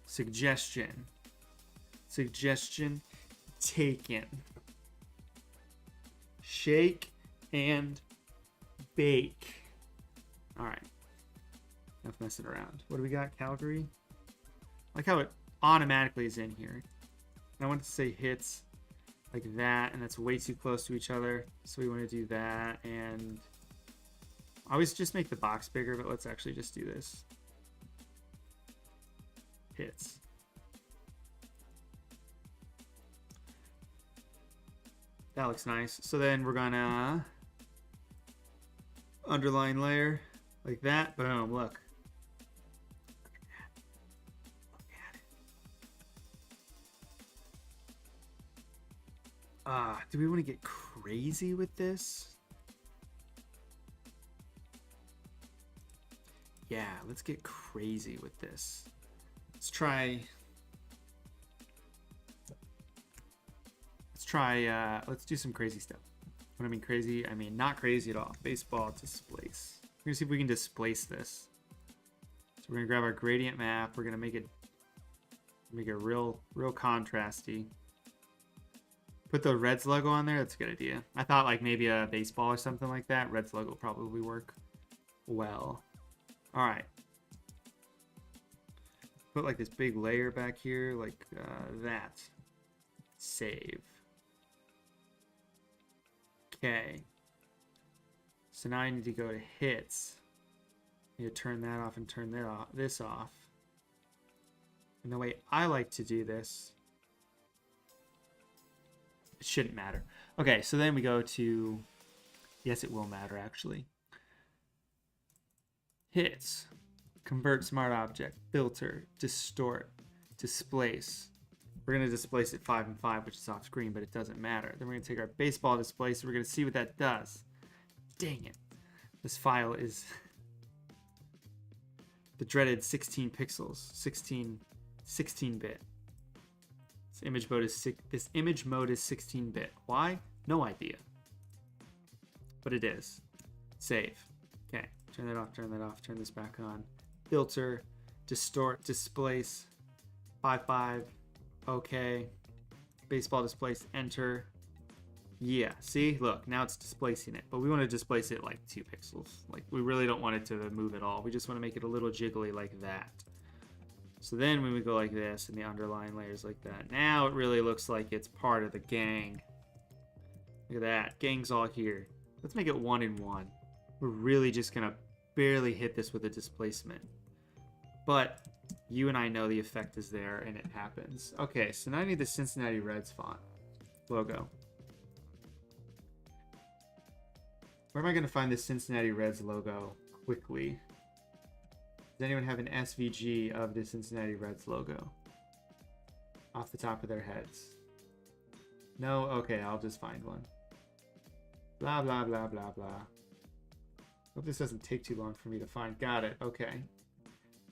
Suggestion taken. Shake and bake. All right. Enough messing around. What do we got? Calgary. I like how it automatically is in here. And I want to say hits like that, and that's way too close to each other. So we want to do that, and I always just make the box bigger, but let's actually just do this. Hits. That looks nice. So then we're gonna underline layer like that. Boom, look. Look at it. Do we want to get crazy with this? Yeah, let's get crazy with this. Let's do some crazy stuff. When I mean crazy, I mean not crazy at all. Baseball displace. We're gonna see if we can displace this. So we're gonna grab our gradient map. We're gonna make it real contrasty. Put the Reds logo on there. That's a good idea. I thought like maybe a baseball or something like that. Reds logo probably work well. All right. Put like this big layer back here, like that. Save. Okay. So now I need to go to hits. I need to turn that off and turn this off. And the way I like to do this, it shouldn't matter. Okay, so then we go to, yes, it will matter actually. Hits. Convert smart object. Filter. Distort. Displace. We're going to displace it 5 and 5, which is off screen, but it doesn't matter. Then we're going to take our baseball displace. We're going to see what that does. Dang it. This file is the dreaded 16 pixels. 16 16-bit. This image mode is 16-bit. Why? No idea. But it is. Save. Okay. Turn that off, turn that off, turn this back on. Filter, distort, displace, 5.5, okay. Baseball displace, enter. Yeah, see? Look, now it's displacing it. But we want to displace it like 2 pixels. Like, we really don't want it to move at all. We just want to make it a little jiggly like that. So then when we go like this and the underlying layers like that, now it really looks like it's part of the gang. Look at that. Gang's all here. Let's make it 1 in 1. We're really just going to barely hit this with a displacement. But you and I know the effect is there and it happens. Okay, so now I need the Cincinnati Reds font logo. Where am I going to find the Cincinnati Reds logo quickly? Does anyone have an SVG of the Cincinnati Reds logo? Off the top of their heads. No? Okay, I'll just find one. Blah, blah, blah, blah, blah. Hope this doesn't take too long for me to find. Got it. Okay.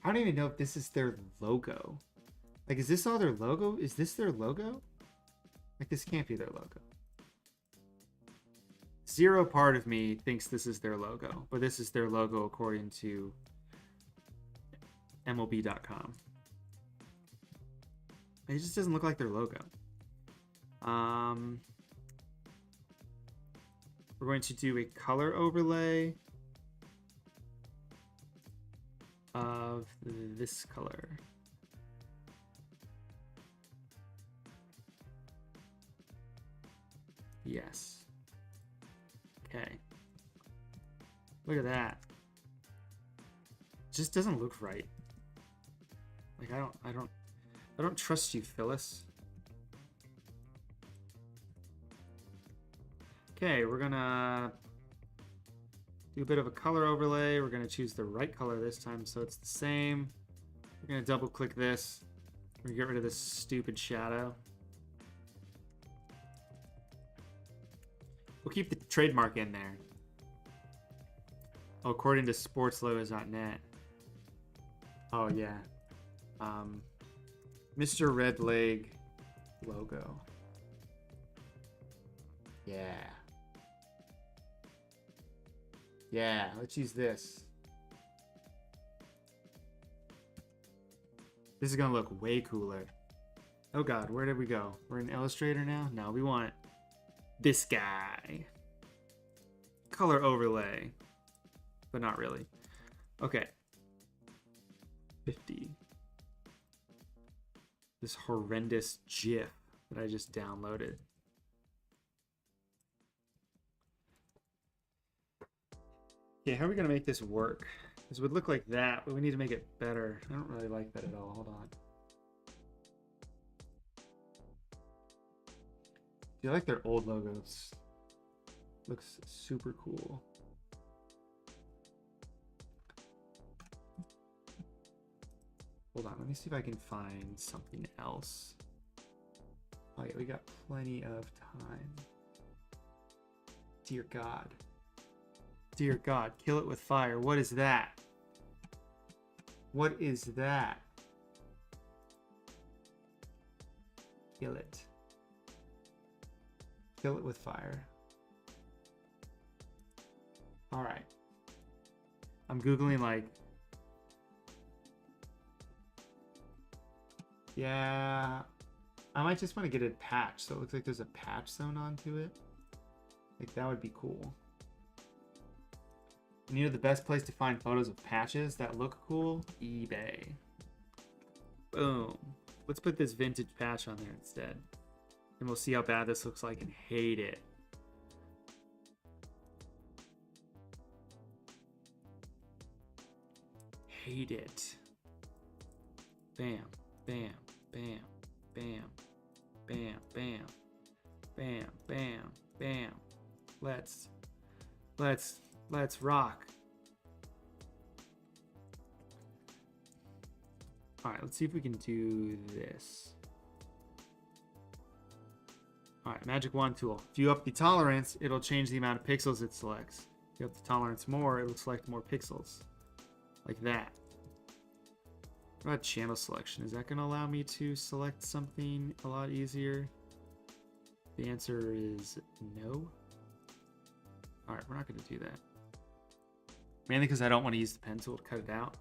I don't even know if this is their logo. Like, is this all their logo? Is this their logo? Like, this can't be their logo. Zero part of me thinks this is their logo, but this is their logo according to MLB.com. It just doesn't look like their logo. We're going to do a color overlay of this color. Yes. Okay. Look at that. It just doesn't look right. Like I don't trust you, Phyllis. Okay, we're gonna do a bit of a color overlay. We're gonna choose the right color this time so it's the same. We're gonna double click this. We're gonna get rid of this stupid shadow. We'll keep the trademark in there. Oh, according to sportslogos.net. Oh yeah. Mr. Red Leg logo. Yeah. Yeah, let's use this. This is gonna look way cooler. Oh god, where did we go? We're in Illustrator now? No, we want this guy. Color overlay. But not really. Okay. 50. This horrendous GIF that I just downloaded. Okay, how are we gonna make this work? This would look like that, but we need to make it better. I don't really like that at all. Hold on. Do you like their old logos? Looks super cool. Hold on, let me see if I can find something else. Oh yeah, we got plenty of time. Dear God. Dear God, kill it with fire. What is that? What is that? Kill it. Kill it with fire. All right. I'm Googling like, yeah, I might just want to get a patch so it looks like there's a patch sewn onto it. Like that would be cool. And you know the best place to find photos of patches that look cool? eBay. Boom. Let's put this vintage patch on there instead. And we'll see how bad this looks like and hate it. Hate it. Bam, bam, bam, bam, bam, bam, bam, bam, bam. Let's rock. All right, let's see if we can do this. All right, magic wand tool. If you up the tolerance, it'll change the amount of pixels it selects. If you up the tolerance more, it'll select more pixels. Like that. What about channel selection? Is that going to allow me to select something a lot easier? The answer is no. All right, we're not going to do that. Mainly because I don't want to use the pen tool to cut it out.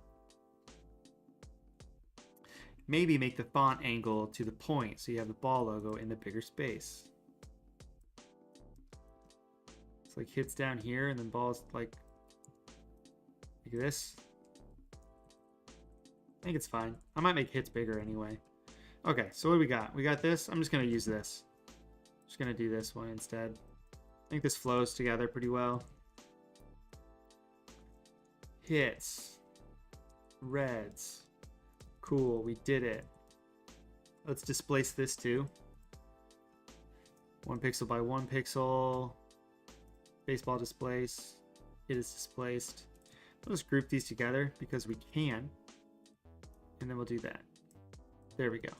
Maybe make the font angle to the point so you have the ball logo in the bigger space. It's like hits down here and then balls like this. I think it's fine. I might make hits bigger anyway. Okay, so what do we got? We got this. I'm just going to use this. Just going to do this one instead. I think this flows together pretty well. Hits. Reds. Cool, we did it. Let's displace this too. 1 pixel by 1 pixel. Baseball displace. It is displaced. Let's group these together because we can. And then we'll do that. There we go.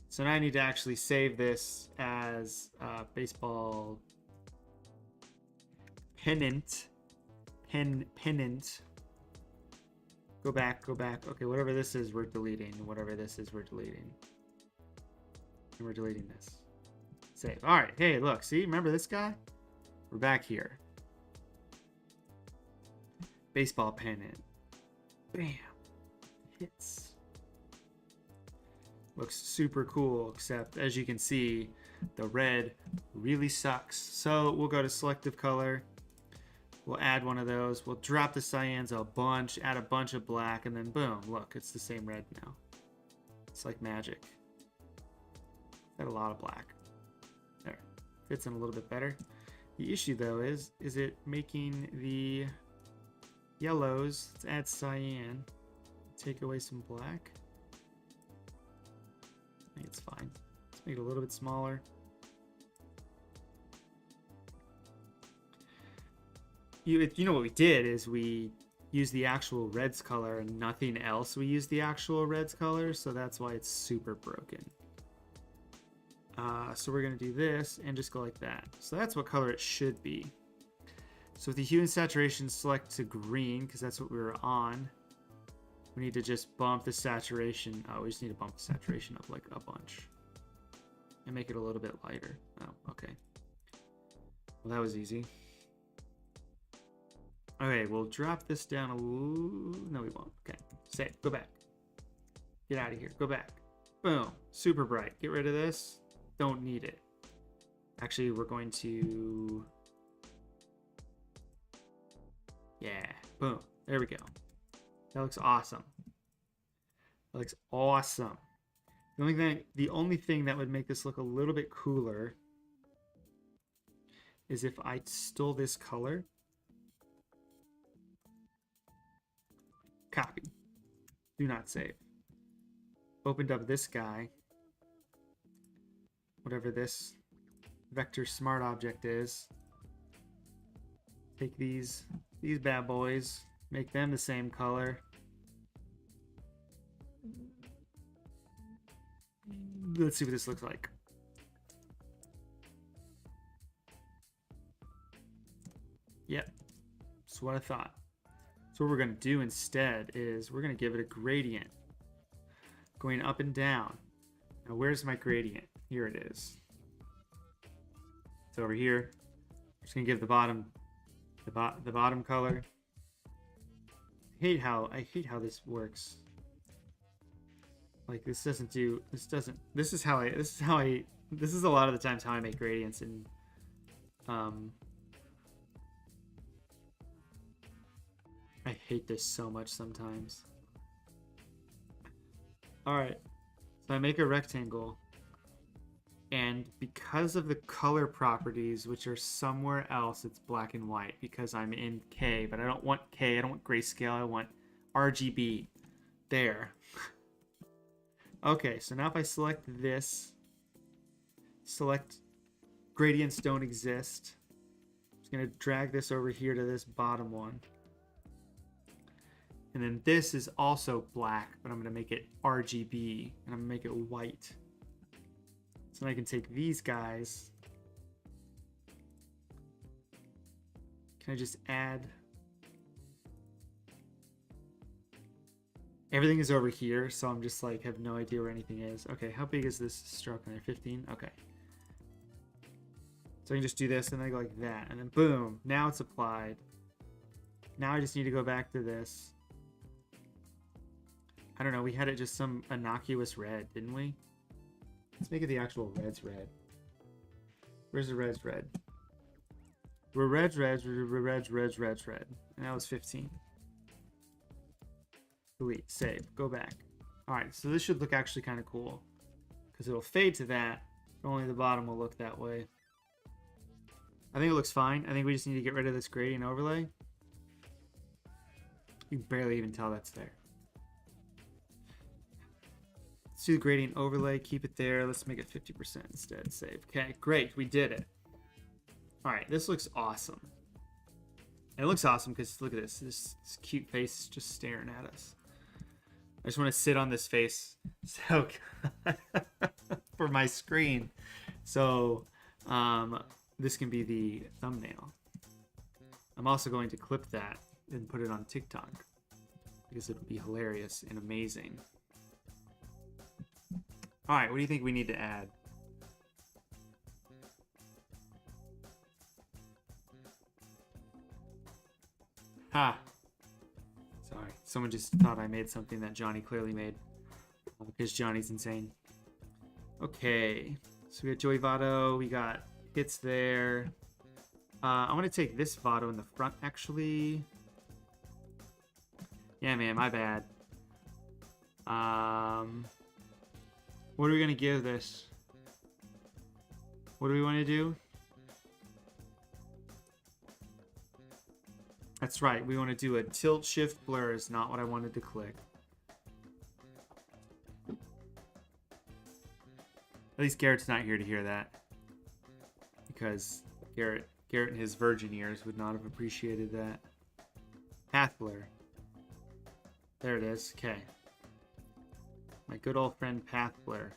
So now I need to actually save this as baseball pennant. Pennant. Go back, go back. Okay, whatever this is, we're deleting. Whatever this is, we're deleting. And we're deleting this. Save. All right. Hey, look. See? Remember this guy? We're back here. Baseball pennant. Bam. Hits. Looks super cool, except as you can see, the red really sucks. So we'll go to selective color. We'll add one of those. We'll drop the cyans a bunch, add a bunch of black, and then boom, look, it's the same red now. It's like magic. Got a lot of black. There, fits in a little bit better. The issue though is it making the yellows? Let's add cyan. Take away some black. I think it's fine. Let's make it a little bit smaller. You know what we did is we used the actual reds color and nothing else. We used the actual reds color, so that's why it's super broken. So we're gonna do this and just go like that. So that's what color it should be. So with the hue and saturation, select to green because that's what we were on. We need to just bump the saturation. Oh, we just need to bump the saturation up like a bunch and make it a little bit lighter. Oh, okay. Well, that was easy. Okay, we'll drop this down a little. No, we won't. Okay, save. Go back. Get out of here. Go back. Boom. Super bright. Get rid of this. Don't need it. Actually, we're going to... Yeah. Boom. There we go. That looks awesome. That looks awesome. The only thing that would make this look a little bit cooler is if I stole this color. Copy. Do not save. Opened up this guy. Whatever this vector smart object is. Take these bad boys. Make them the same color. Let's see what this looks like. Yep. That's what I thought. So what we're going to do instead is we're going to give it a gradient. Going up and down. Now where's my gradient? Here it is. It's over here. I'm just going to give the bottom color. I hate how this works. Like this is a lot of the times how I make gradients and I hate this so much sometimes. Alright, so I make a rectangle, and because of the color properties, which are somewhere else, it's black and white, because I'm in K, but I don't want K, I don't want grayscale, I want RGB. There. Okay, so now if I select this, select gradients don't exist, I'm just going to drag this over here to this bottom one. And then this is also black, but I'm going to make it RGB, and I'm going to make it white. So then I can take these guys. Can I just add Everything is over here, so I'm just like, have no idea where anything is. Okay, how big is this stroke on there? 15? Okay. So I can just do this, and then I go like that, and then boom, now it's applied. Now I just need to go back to this. I don't know, we had it just some innocuous red, didn't we? Let's make it the actual red's red. Where's the red's red? We're red's, red. And that was 15. Delete, save, go back. Alright, so this should look actually kind of cool. Because it'll fade to that, but only the bottom will look that way. I think it looks fine. I think we just need to get rid of this gradient overlay. You can barely even tell that's there. Let's do the gradient overlay, keep it there. Let's make it 50% instead, save. Okay, great, we did it. Alright, this looks awesome. And it looks awesome because look at this. This cute face is just staring at us. I just want to sit on this face so for my screen. So this can be the thumbnail. I'm also going to clip that and put it on TikTok because it would be hilarious and amazing. All right, what do you think we need to add? Ha! Sorry, someone just thought I made something that Johnny clearly made because Johnny's insane. Okay, so we got Joey Votto, we got hits there. I'm gonna take this Votto in the front actually. Yeah, man, my bad. What are we gonna give this? What do we want to do? That's right, we want to do a tilt shift blur is not what I wanted to click. At least Garrett's not here to hear that. Because Garrett and his virgin ears would not have appreciated that. Path blur. There it is, okay. My good old friend Path blur.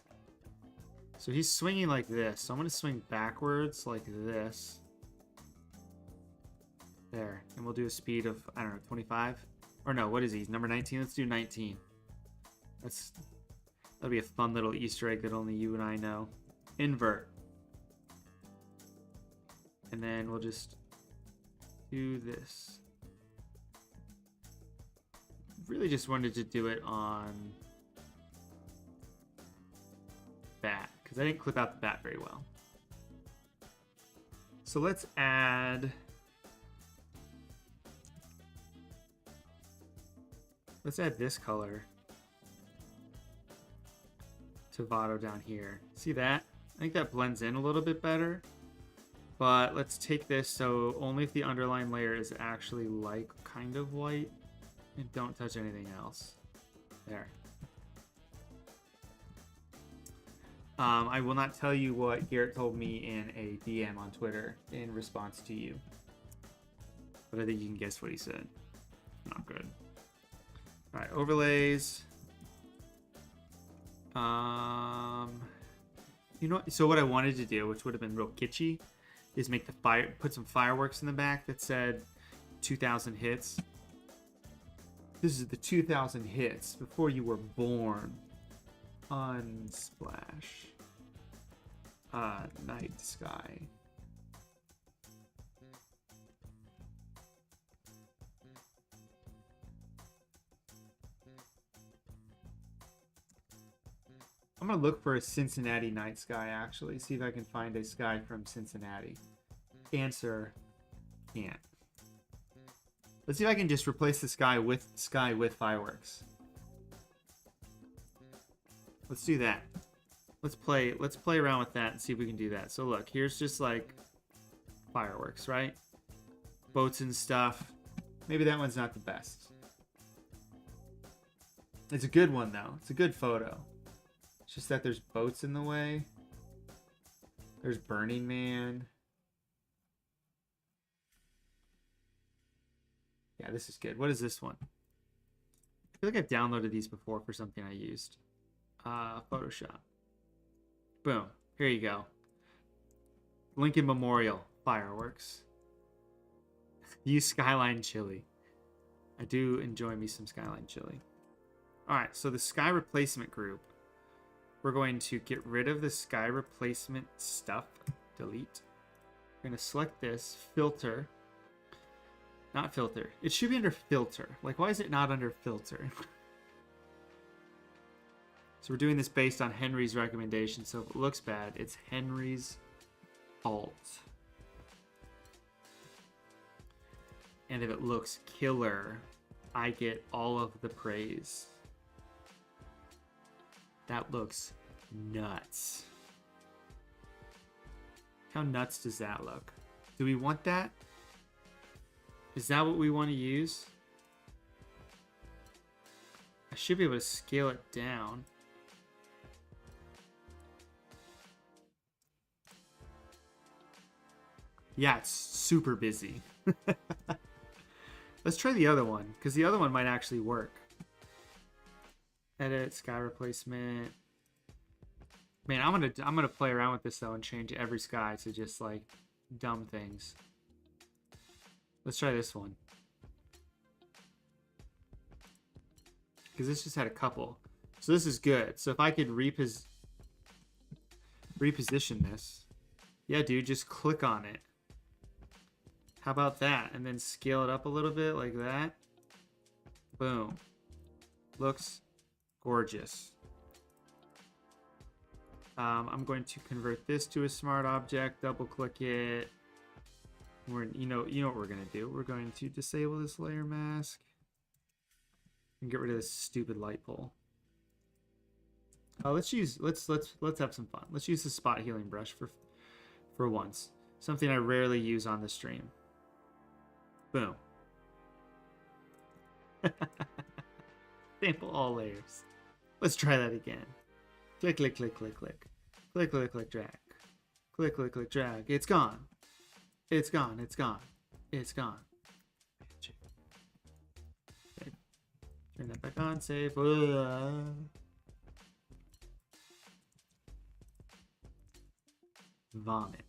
So he's swinging like this, so I'm going to swing backwards like this. There, and we'll do a speed of, I don't know, 25? Or no, what is he? He's number 19? Let's do 19. That'll be a fun little Easter egg that only you and I know. Invert. And then we'll just do this. Really just wanted to do it on bat, because I didn't clip out the bat very well. So let's add... Let's add this color to Votto down here. See that? I think that blends in a little bit better. But let's take this so only if the underlying layer is actually like kind of white and don't touch anything else. There. I will not tell you what Garrett told me in a DM on Twitter in response to you. But I think you can guess what he said. Not good. All right, overlays. You know, so what I wanted to do, which would have been real kitschy, is make put some fireworks in the back that said 2,000 hits. This is the 2,000 hits before you were born. Unsplash. Night sky. I'm gonna look for a Cincinnati night sky actually. See if I can find a sky from Cincinnati. Answer, can't. Let's see if I can just replace the sky with fireworks. Let's do that. Let's play around with that and see if we can do that. So look, here's just like fireworks, right? Boats and stuff. Maybe that one's not the best. It's a good one though. It's a good photo. It's just that there's boats in the way. There's Burning Man. Yeah, this is good. What is this one? I feel like I've downloaded these before for something I used. Photoshop. Boom. Here you go. Lincoln Memorial fireworks. Use Skyline chili. I do enjoy me some Skyline chili. All right, so the sky replacement group, we're going to get rid of the sky replacement stuff. Delete. We're going to select this, filter. Not filter. It should be under filter. Like, why is it not under filter? So we're doing this based on Henry's recommendation. So if it looks bad, it's Henry's fault. And if it looks killer, I get all of the praise. That looks nuts. How nuts does that look? Do we want that? Is that what we want to use? I should be able to scale it down. Yeah, it's super busy. Let's try the other one, because the other one might actually work. Edit, sky replacement. Man, I'm gonna play around with this though and change every sky to just like dumb things. Let's try this one. Because this just had a couple. So this is good. So if I could reposition this. Yeah, dude, just click on it. How about that? And then scale it up a little bit like that. Boom. Looks gorgeous. I'm going to convert this to a smart object, double click it. You know what we're gonna do. We're going to disable this layer mask and get rid of this stupid light pole. Let's have some fun. Let's use the spot healing brush for once. Something I rarely use on the stream. Boom. Sample all layers. Let's try that again. Click, click, click, click, click. Click, click, click, drag. Click, click, click, drag. It's gone. It's gone. It's gone. It's gone. Okay. Turn that back on. Save. Vomit.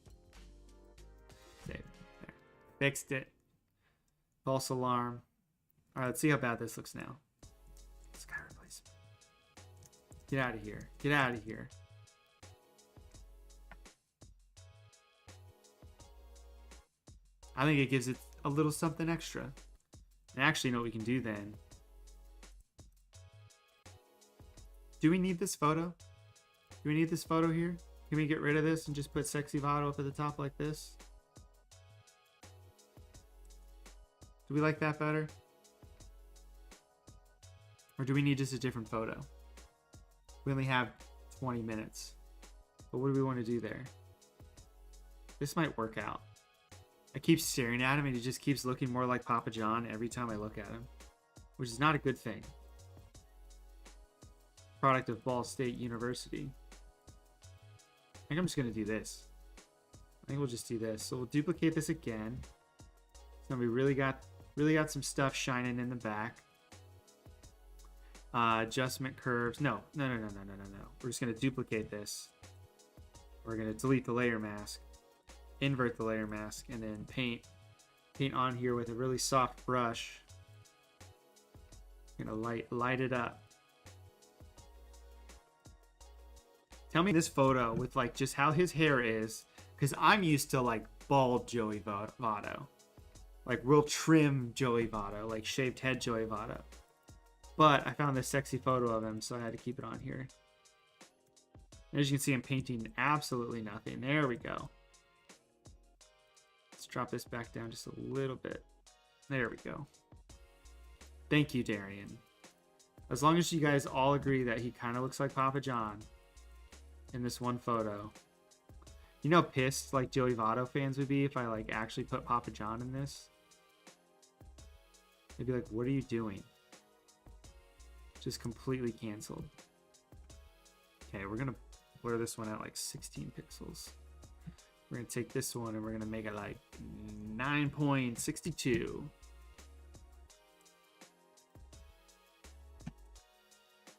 Save. There. Fixed it. False alarm. All right, let's see how bad this looks now. Sky replacement. Get out of here. Get out of here. I think it gives it a little something extra. And actually, you know what we can do then? Do we need this photo? Do we need this photo here? Can we get rid of this and just put Sexy Votto up at the top like this? Do we like that better? Or do we need just a different photo? We only have 20 minutes. But what do we want to do there? This might work out. I keep staring at him and he just keeps looking more like Papa John every time I look at him. Which is not a good thing. Product of Ball State University. I think I'm just going to do this. I think we'll just do this. So we'll duplicate this again. So we really got some stuff shining in the back. Adjustment curves. No. We're just going to duplicate this. We're going to delete the layer mask. Invert the layer mask. And then paint on here with a really soft brush. Going to light it up. Tell me this photo with like just how his hair is. Because I'm used to like bald Joey Votto. Like real trim Joey Votto. Like shaved head Joey Votto. But I found this sexy photo of him, so I had to keep it on here. And as you can see, I'm painting absolutely nothing. There we go. Let's drop this back down just a little bit. There we go. Thank you, Darian. As long as you guys all agree that he kind of looks like Papa John in this one photo. You know how pissed like Joey Votto fans would be if I like actually put Papa John in this? They'd be like, what are you doing? Just completely canceled. Okay, we're gonna blur this one at like 16 pixels. We're gonna take this one and we're gonna make it like 9.62.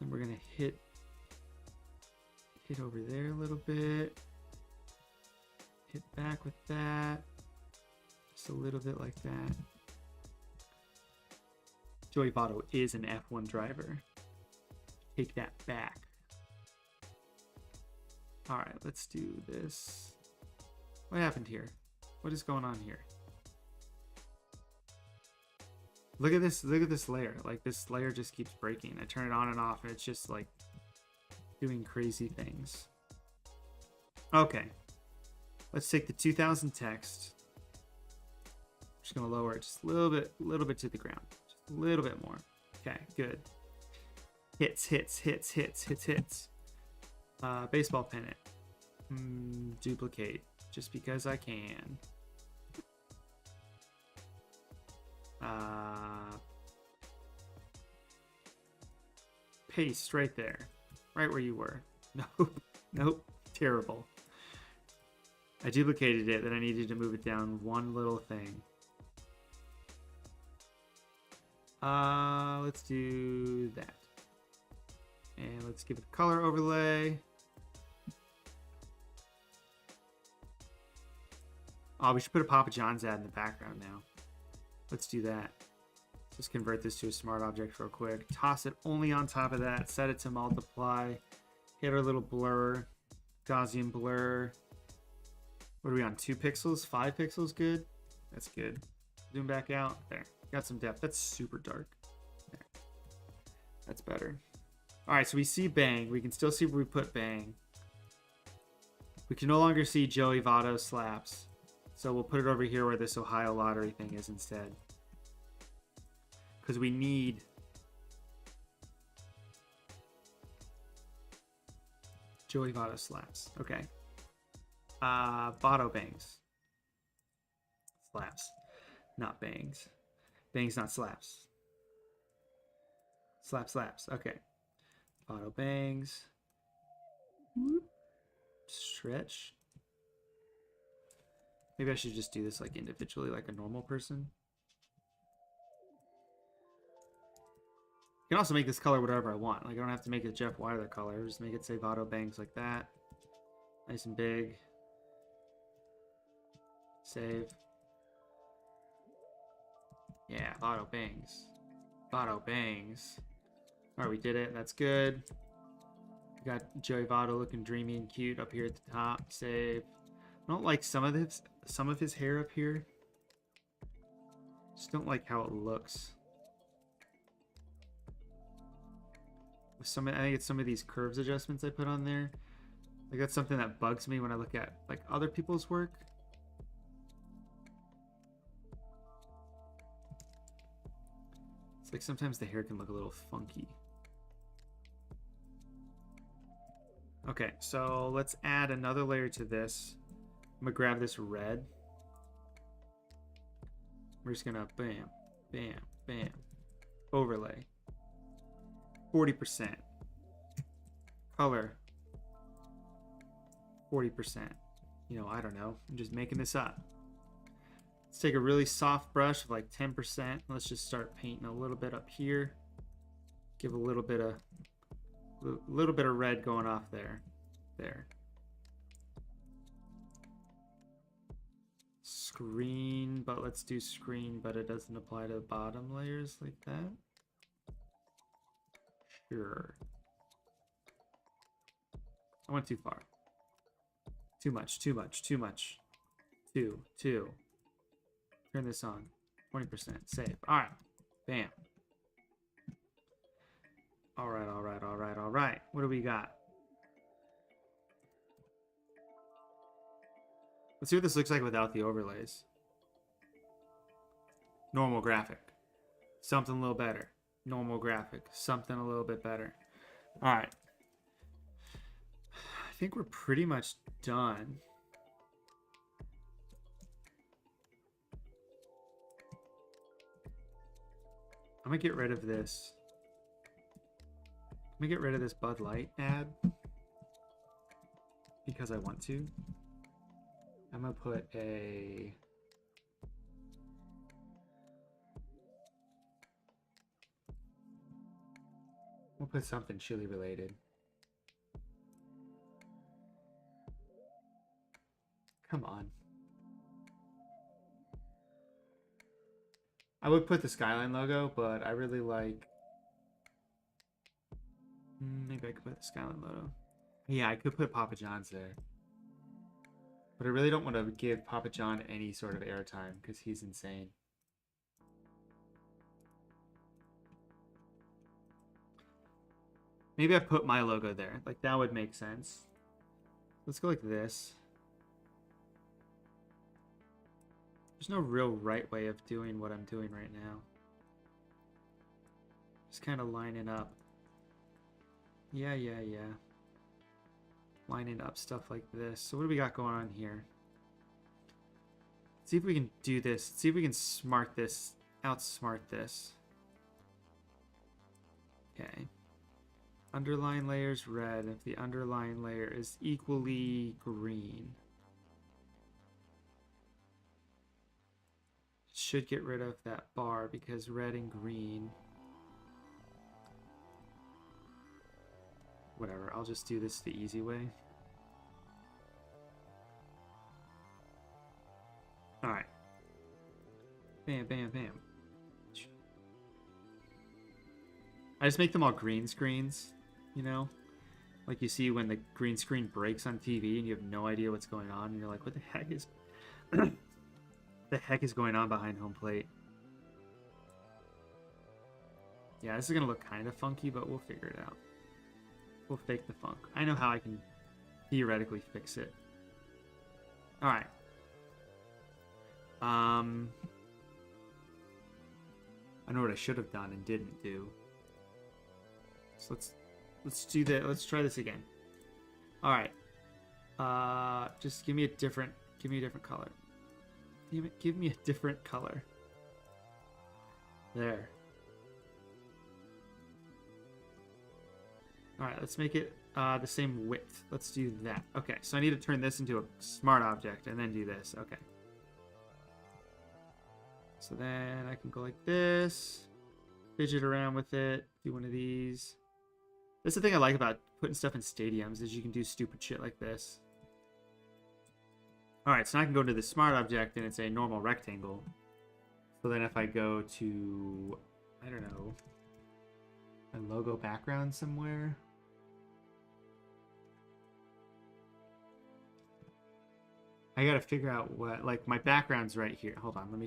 And we're gonna hit over there a little bit. Hit back with that. Just a little bit like that. Joey Votto is an F1 driver. Take that back. All right, let's do this. What happened here? What is going on here? Look at this layer. Like, this layer just keeps breaking. I turn it on and off and it's just like doing crazy things. Okay. Let's take the 2000 text. I'm just gonna lower it just a little bit to the ground. Just a little bit more. Okay, good. Hits. Baseball pennant. Duplicate, just because I can. Paste right there. Right where you were. Nope. Terrible. I duplicated it, then I needed to move it down one little thing. Let's do that. And let's give it a color overlay. Oh, we should put a Papa John's ad in the background now. Let's do that. Just convert this to a smart object real quick. Toss it only on top of that. Set it to multiply. Hit our little blur. Gaussian blur. What are we on? 2 pixels? 5 pixels? Good. That's good. Zoom back out. There. Got some depth. That's super dark. There. That's better. All right, so we see bang. We can still see where we put bang. We can no longer see Joey Votto slaps. So we'll put it over here where this Ohio lottery thing is instead. Because we need Joey Votto slaps. Okay. Votto bangs. Slaps. Not bangs. Bangs, not slaps. Slaps. Okay. Votto bangs. Stretch. Maybe I should just do this like individually, like a normal person. I can also make this color whatever I want. Like, I don't have to make it Jeff Wyler color. Just make it say Votto bangs like that. Nice and big. Save. Yeah, Votto bangs. Votto bangs. Alright, we did it. That's good. We got Joey Votto looking dreamy and cute up here at the top. Save. I don't like some of his hair up here. Just don't like how it looks. I think it's some of these curves adjustments I put on there. Like, that's something that bugs me when I look at like other people's work. It's like sometimes the hair can look a little funky. Okay, so let's add another layer to this. I'm gonna grab this red. We're just gonna bam, overlay. 40%. Color. 40%. You know, I don't know. I'm just making this up. Let's take a really soft brush of like 10%. Let's just start painting a little bit up here. Give a little bit of red going off there. There. Screen, but let's do screen, but it doesn't apply to the bottom layers like that. Sure. I went too far. Too much. Two. Turn this on. 20%. Save. Alright. Bam. Alright. What do we got? Let's see what this looks like without the overlays. Normal graphic. Something a little better. Normal graphic. Something a little bit better. Alright. I think we're pretty much done. I'm gonna get rid of this. I'm gonna get rid of this Bud Light ad because I want to. I'm gonna put a we'll put something chili related. Come on. I would put the Skyline logo, but I really like Maybe I could put the Skyline logo. Yeah, I could put Papa John's there. But I really don't want to give Papa John any sort of airtime because he's insane. Maybe I put my logo there. Like, that would make sense. Let's go like this. There's no real right way of doing what I'm doing right now. Just kind of lining up. Yeah. Lining up stuff like this. So what do we got going on here? Let's see if we can do this. Let's see if we can outsmart this. Okay. Underline layer's red if the underline layer is equally green. Should get rid of that bar because red and green. Whatever, I'll just do this the easy way. Alright. Bam. I just make them all green screens, you know? Like you see when the green screen breaks on TV and you have no idea what's going on and you're like, what the heck is the heck is going on behind home plate? Yeah, this is gonna look kind of funky, but we'll figure it out. We'll fake the funk. I know how I can theoretically fix it. Alright. I know what I should have done and didn't do. So let's do that. Let's try this again. Alright. Just give me a different color. Damn it, give me a different color. There. Alright, let's make it the same width. Let's do that. Okay, so I need to turn this into a smart object and then do this. Okay. So then I can go like this, fidget around with it, do one of these. That's the thing I like about putting stuff in stadiums is you can do stupid shit like this. Alright, so now I can go into the smart object and it's a normal rectangle. So then if I go to, I don't know, a logo background somewhere. I gotta figure out what, like my background's right here. Hold on, let me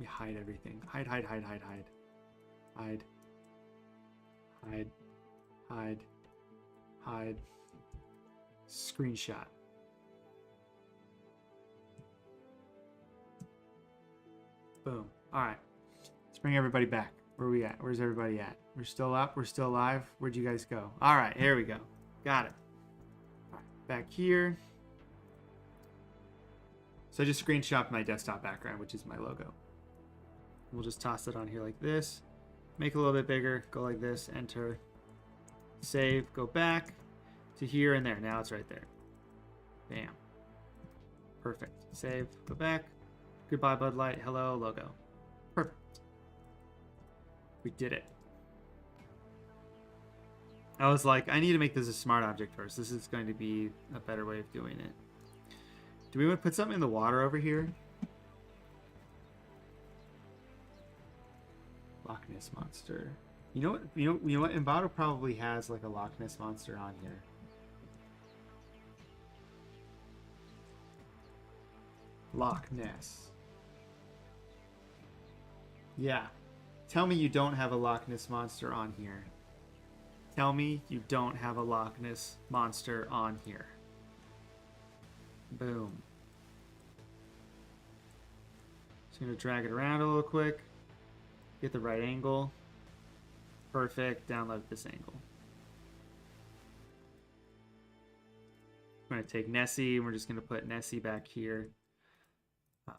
hide everything. Hide. Screenshot. Boom. Alright. Let's bring everybody back. Where are we at? Where's everybody at? We're still up. We're still alive. Where'd you guys go? Alright, here we go. Got it. All right, back here. So I just screenshot my desktop background, which is my logo. We'll just toss it on here like this. Make it a little bit bigger. Go like this. Enter. Save. Go back to here and there. Now it's right there. Bam. Perfect. Save. Go back. Goodbye, Bud Light. Hello, logo. Perfect. We did it. I was like, I need to make this a smart object first. This is going to be a better way of doing it. Do we want to put something in the water over here? Loch Ness Monster. You know what? Votto probably has like a Loch Ness Monster on here. Loch Ness. Yeah. Tell me you don't have a Loch Ness Monster on here. Tell me you don't have a Loch Ness Monster on here. Boom. Just gonna drag it around a little quick. Get the right angle. Perfect. Download this angle. I'm going to take Nessie, and we're just going to put Nessie back here. I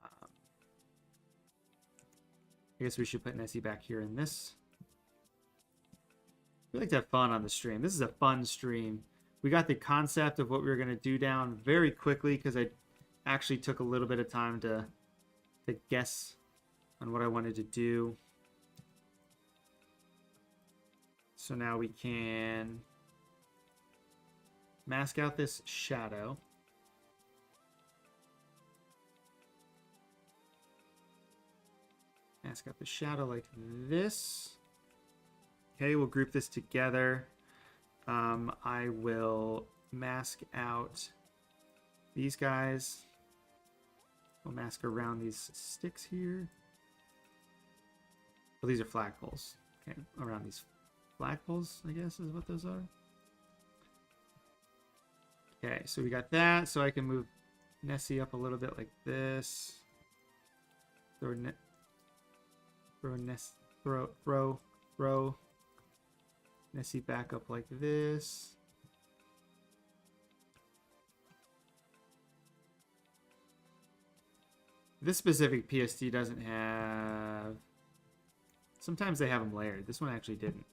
guess we should put Nessie back here in this. We like to have fun on the stream. This is a fun stream. We got the concept of what we were going to do down very quickly because I actually took a little bit of time to guess on what I wanted to do. So now we can mask out this shadow. Mask out the shadow like this. Okay, we'll group this together. I will mask out these guys. We'll mask around these sticks here. Well, these are flagpoles. Okay, around these flagpoles, I guess is what those are. Okay, so we got that. So I can move Nessie up a little bit like this. Throw Nessie back up like this. This specific PSD doesn't have... Sometimes they have them layered. This one actually didn't.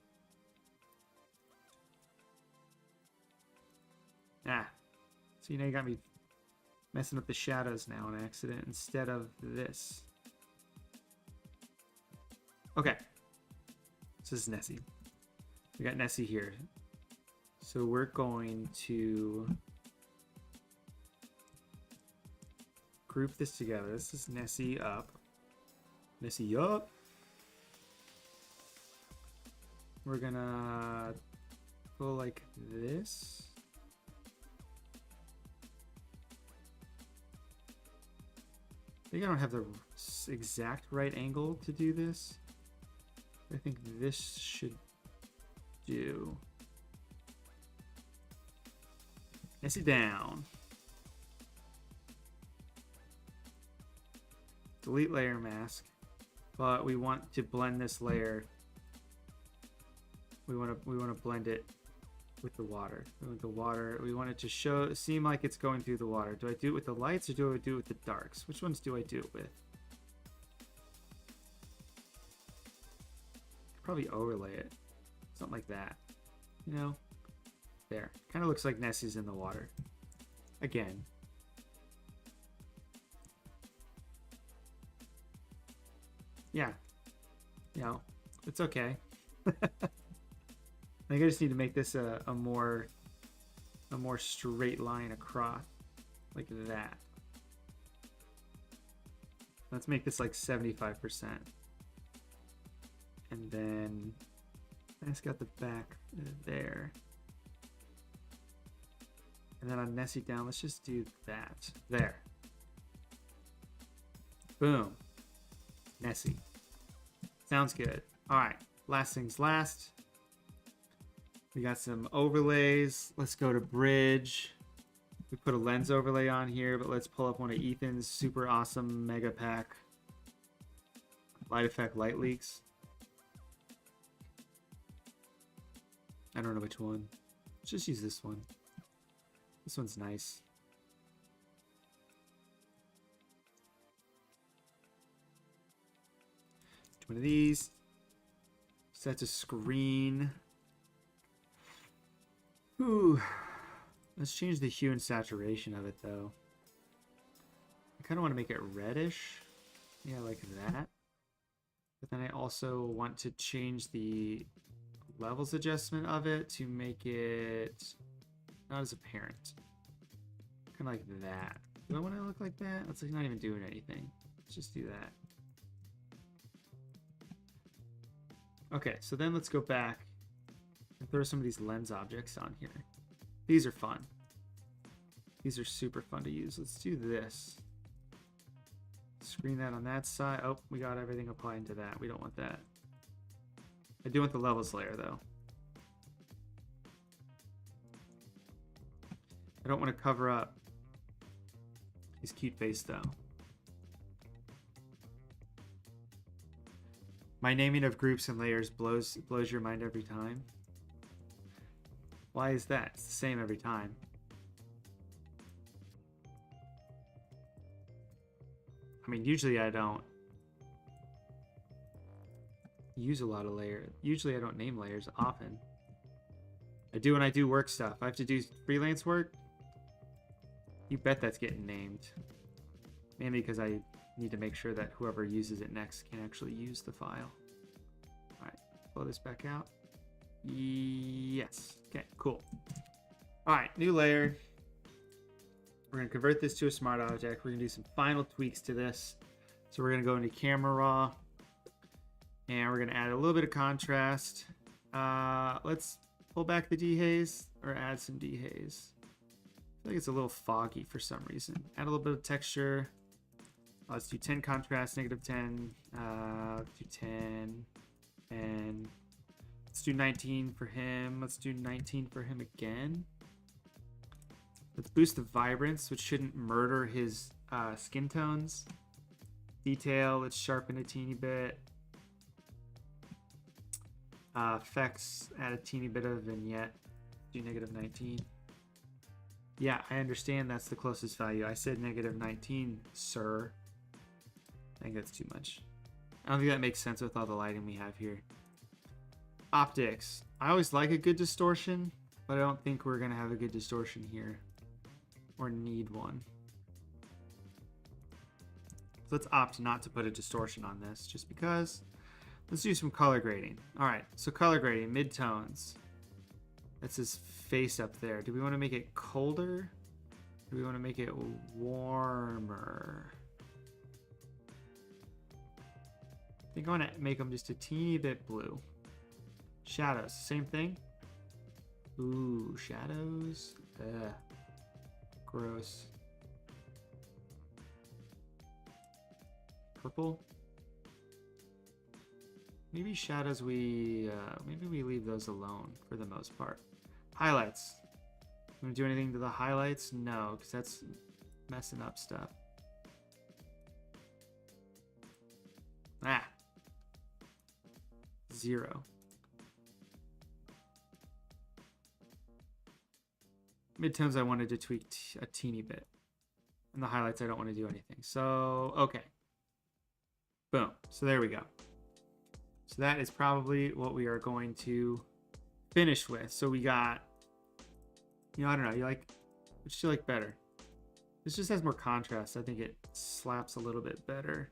Ah. So you know you got me messing up the shadows now on accident instead of this. Okay. This is Nessie. We got Nessie here. So we're going to group this together. This is Nessie up. Nessie up. We're gonna go like this. I think I don't have the exact right angle to do this. I think this should do. Nessie down. Delete layer mask. But we want to blend this layer. We want to blend it with the water. We want it to seem like it's going through the water. Do I do it with the lights or do I do it with the darks? Which ones do I do it with? Probably overlay it. Something like that. You know? There. Kind of looks like Nessie's in the water. Again. Yeah. You know, it's okay. I think I just need to make this a more straight line across, like that. Let's make this like 75%, and then I just got the back there, and then on Nessie down, let's just do that there. Boom, Nessie. Sounds good. All right, last things last. We got some overlays. Let's go to bridge. We put a lens overlay on here, but let's pull up one of Ethan's super awesome mega pack light effect light leaks. I don't know which one. Let's just use this one. This one's nice. One of these. Set to screen. Ooh, let's change the hue and saturation of it though. I kind of want to make it reddish. Yeah, like that. But then I also want to change the levels adjustment of it to make it not as apparent. Kind of like that. Do I want to look like that? Let's not even doing anything. Let's just do that. Okay, so then let's go back and throw some of these lens objects on here. These are fun. These are super fun to use. Let's do this. Screen that on that side. Oh, we got everything applied to that. We don't want that. I do want the levels layer though. I don't want to cover up his cute face though. My naming of groups and layers blows your mind every time. Why is that? It's the same every time. I mean, usually I don't use a lot of layers. Usually I don't name layers often. I do when I do work stuff. I have to do freelance work. You bet that's getting named. Mainly because I need to make sure that whoever uses it next can actually use the file. Alright, blow this back out. Yes. Okay, cool. Alright, new layer. We're going to convert this to a smart object. We're going to do some final tweaks to this. So we're going to go into camera raw. And we're going to add a little bit of contrast. Let's pull back the dehaze or add some dehaze. I feel like it's a little foggy for some reason. Add a little bit of texture. Let's do 10 contrast, negative 10. Let's do 10. And let's do 19 for him. Let's do 19 for him again. Let's boost the vibrance, which shouldn't murder his skin tones. Detail, let's sharpen a teeny bit. Effects, add a teeny bit of vignette. Do negative 19. Yeah, I understand that's the closest value. I said negative 19, sir. I think that's too much. I don't think that makes sense with all the lighting we have here. Optics. I always like a good distortion, but I don't think we're going to have a good distortion here. Or need one. So let's opt not to put a distortion on this, just because. Let's do some color grading. All right, so color grading, midtones. That's his face up there. Do we want to make it colder? Do we want to make it warmer? I think I want to make them just a teeny bit blue. Shadows, same thing. Ooh, shadows. Ugh. Gross. Purple. Maybe shadows maybe we leave those alone for the most part. Highlights. Want to do anything to the highlights? No, because that's messing up stuff. Ah. 0. Midtones I wanted to tweak a teeny bit. And the highlights I don't want to do anything. So, okay. Boom. So there we go. So that is probably what we are going to finish with. So we got, I don't know, which do you like better? This just has more contrast. I think it slaps a little bit better.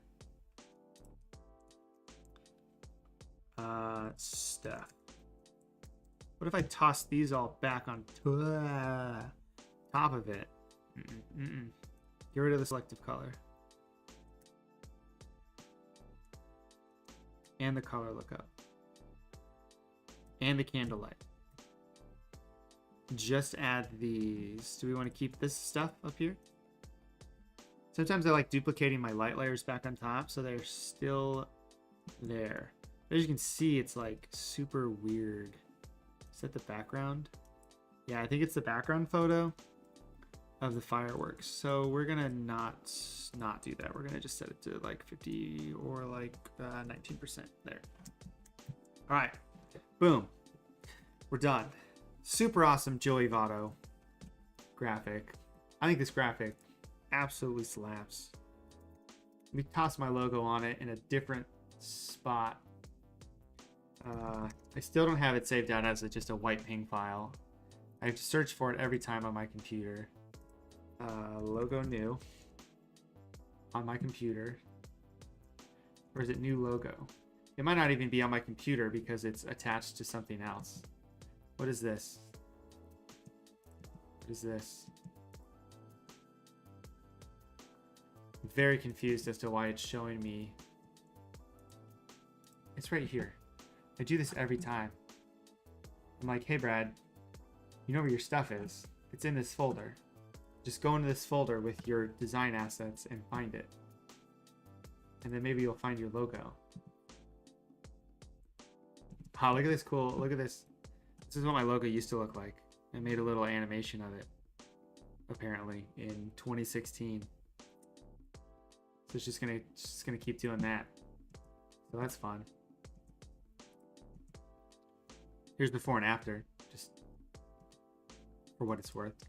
Stuff. What if I toss these all back on top of it? Get rid of the selective color. And the color lookup. And the candle light. Just add these. Do we want to keep this stuff up here? Sometimes I like duplicating my light layers back on top so they're still there. But as you can see, it's like super weird. Is that the background? Yeah, I think it's the background photo of the fireworks. So we're gonna not do that. We're gonna just set it to like 50 or like 19% there. All right, boom, we're done. Super awesome Joey Votto graphic. I think this graphic absolutely slaps. Let me toss my logo on it in a different spot. I still don't have it saved out as just a white ping file. I have to search for it every time on my computer. Logo new on my computer. Or is it new logo? It might not even be on my computer because it's attached to something else. What is this? What is this? I'm very confused as to why it's showing me. It's right here. I do this every time. I'm like, hey Brad, you know where your stuff is. It's in this folder. Just go into this folder with your design assets and find it. And then maybe you'll find your logo. Oh, look at this cool, look at this. This is what my logo used to look like. I made a little animation of it, apparently, in 2016. So it's just gonna keep doing that. So that's fun. Here's before and after, just for what it's worth.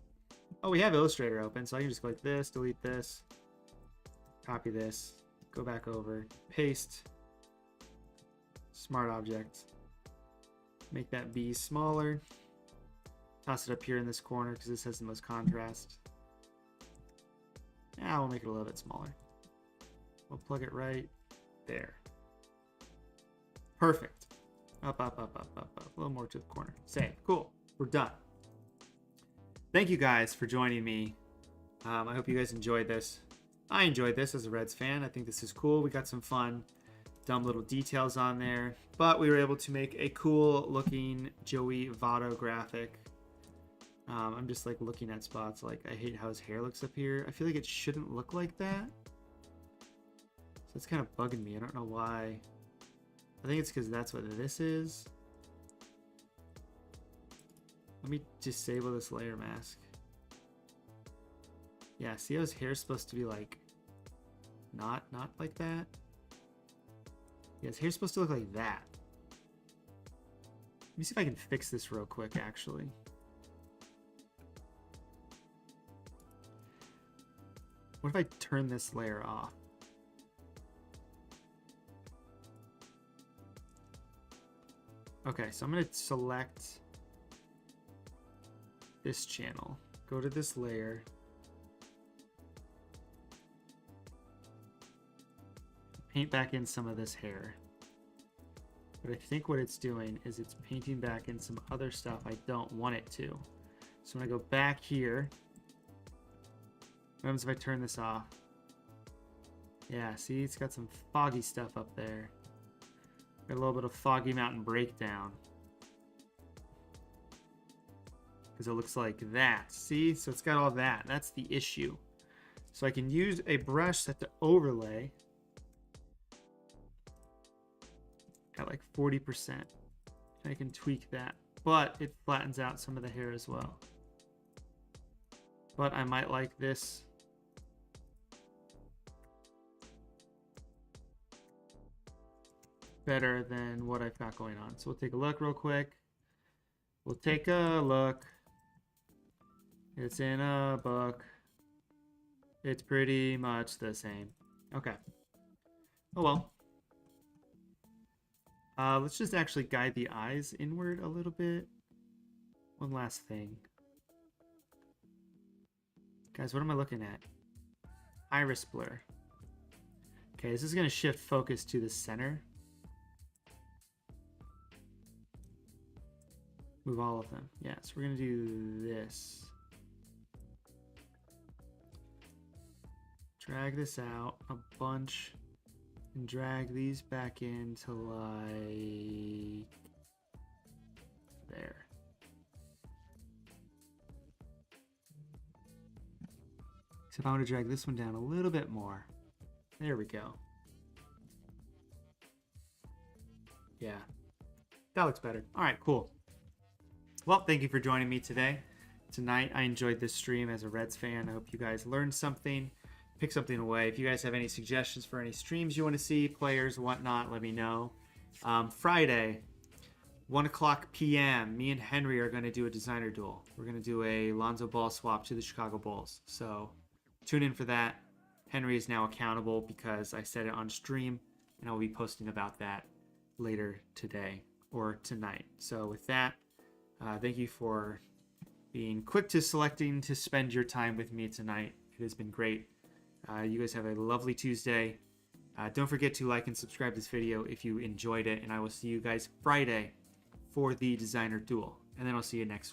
Oh, we have Illustrator open, so I can just go like this, delete this, copy this, go back over, paste, smart object, make that B smaller, toss it up here in this corner because this has the most contrast. Now we'll make it a little bit smaller. We'll plug it right there. Perfect. Up, up, up, up, up, up. A little more to the corner. Save. Cool. We're done. Thank you guys for joining me. I hope you guys enjoyed this. I enjoyed this as a Reds fan. I think this is cool. We got some fun dumb little details on there. But we were able to make a cool looking Joey Votto graphic. I'm just like looking at spots like I hate how his hair looks up here. I feel like it shouldn't look like that. So it's kind of bugging me. I don't know why. I think it's because that's what this is. Let me disable this layer mask. Yeah, see how his hair's supposed to be like not like that? Yeah, his hair's supposed to look like that. Let me see if I can fix this real quick, actually. What if I turn this layer off? Okay, so I'm going to select this channel. Go to this layer. Paint back in some of this hair. But I think what it's doing is it's painting back in some other stuff I don't want it to. So when I go back here, what happens if I turn this off? Yeah, see, it's got some foggy stuff up there. Got a little bit of Foggy Mountain Breakdown. Because it looks like that. See? So it's got all that. That's the issue. So I can use a brush set to overlay. Got like 40%. I can tweak that. But it flattens out some of the hair as well. But I might like this better than what I've got going on. So we'll take a look real quick. We'll take a look. It's in a book. It's pretty much the same. Okay. Oh well. Let's just actually guide the eyes inward a little bit. One last thing. Guys, what am I looking at? Iris blur. Okay, this is going to shift focus to the center. Move all of them. Yeah, so we're going to do this. Drag this out a bunch and drag these back into like there. Except I want to drag this one down a little bit more. There we go. Yeah, that looks better. All right, cool. Well, thank you for joining me today. Tonight, I enjoyed this stream as a Reds fan. I hope you guys learned something, pick something away. If you guys have any suggestions for any streams you want to see, players, whatnot, let me know. Friday, 1 o'clock p.m., me and Henry are going to do a designer duel. We're going to do a Lonzo Ball swap to the Chicago Bulls. So tune in for that. Henry is now accountable because I said it on stream, and I'll be posting about that later today or tonight. So with that, thank you for being quick to selecting to spend your time with me tonight. It has been great. You guys have a lovely Tuesday. Don't forget to like and subscribe this video if you enjoyed it, and I will see you guys Friday for the designer duel, and then I'll see you next week.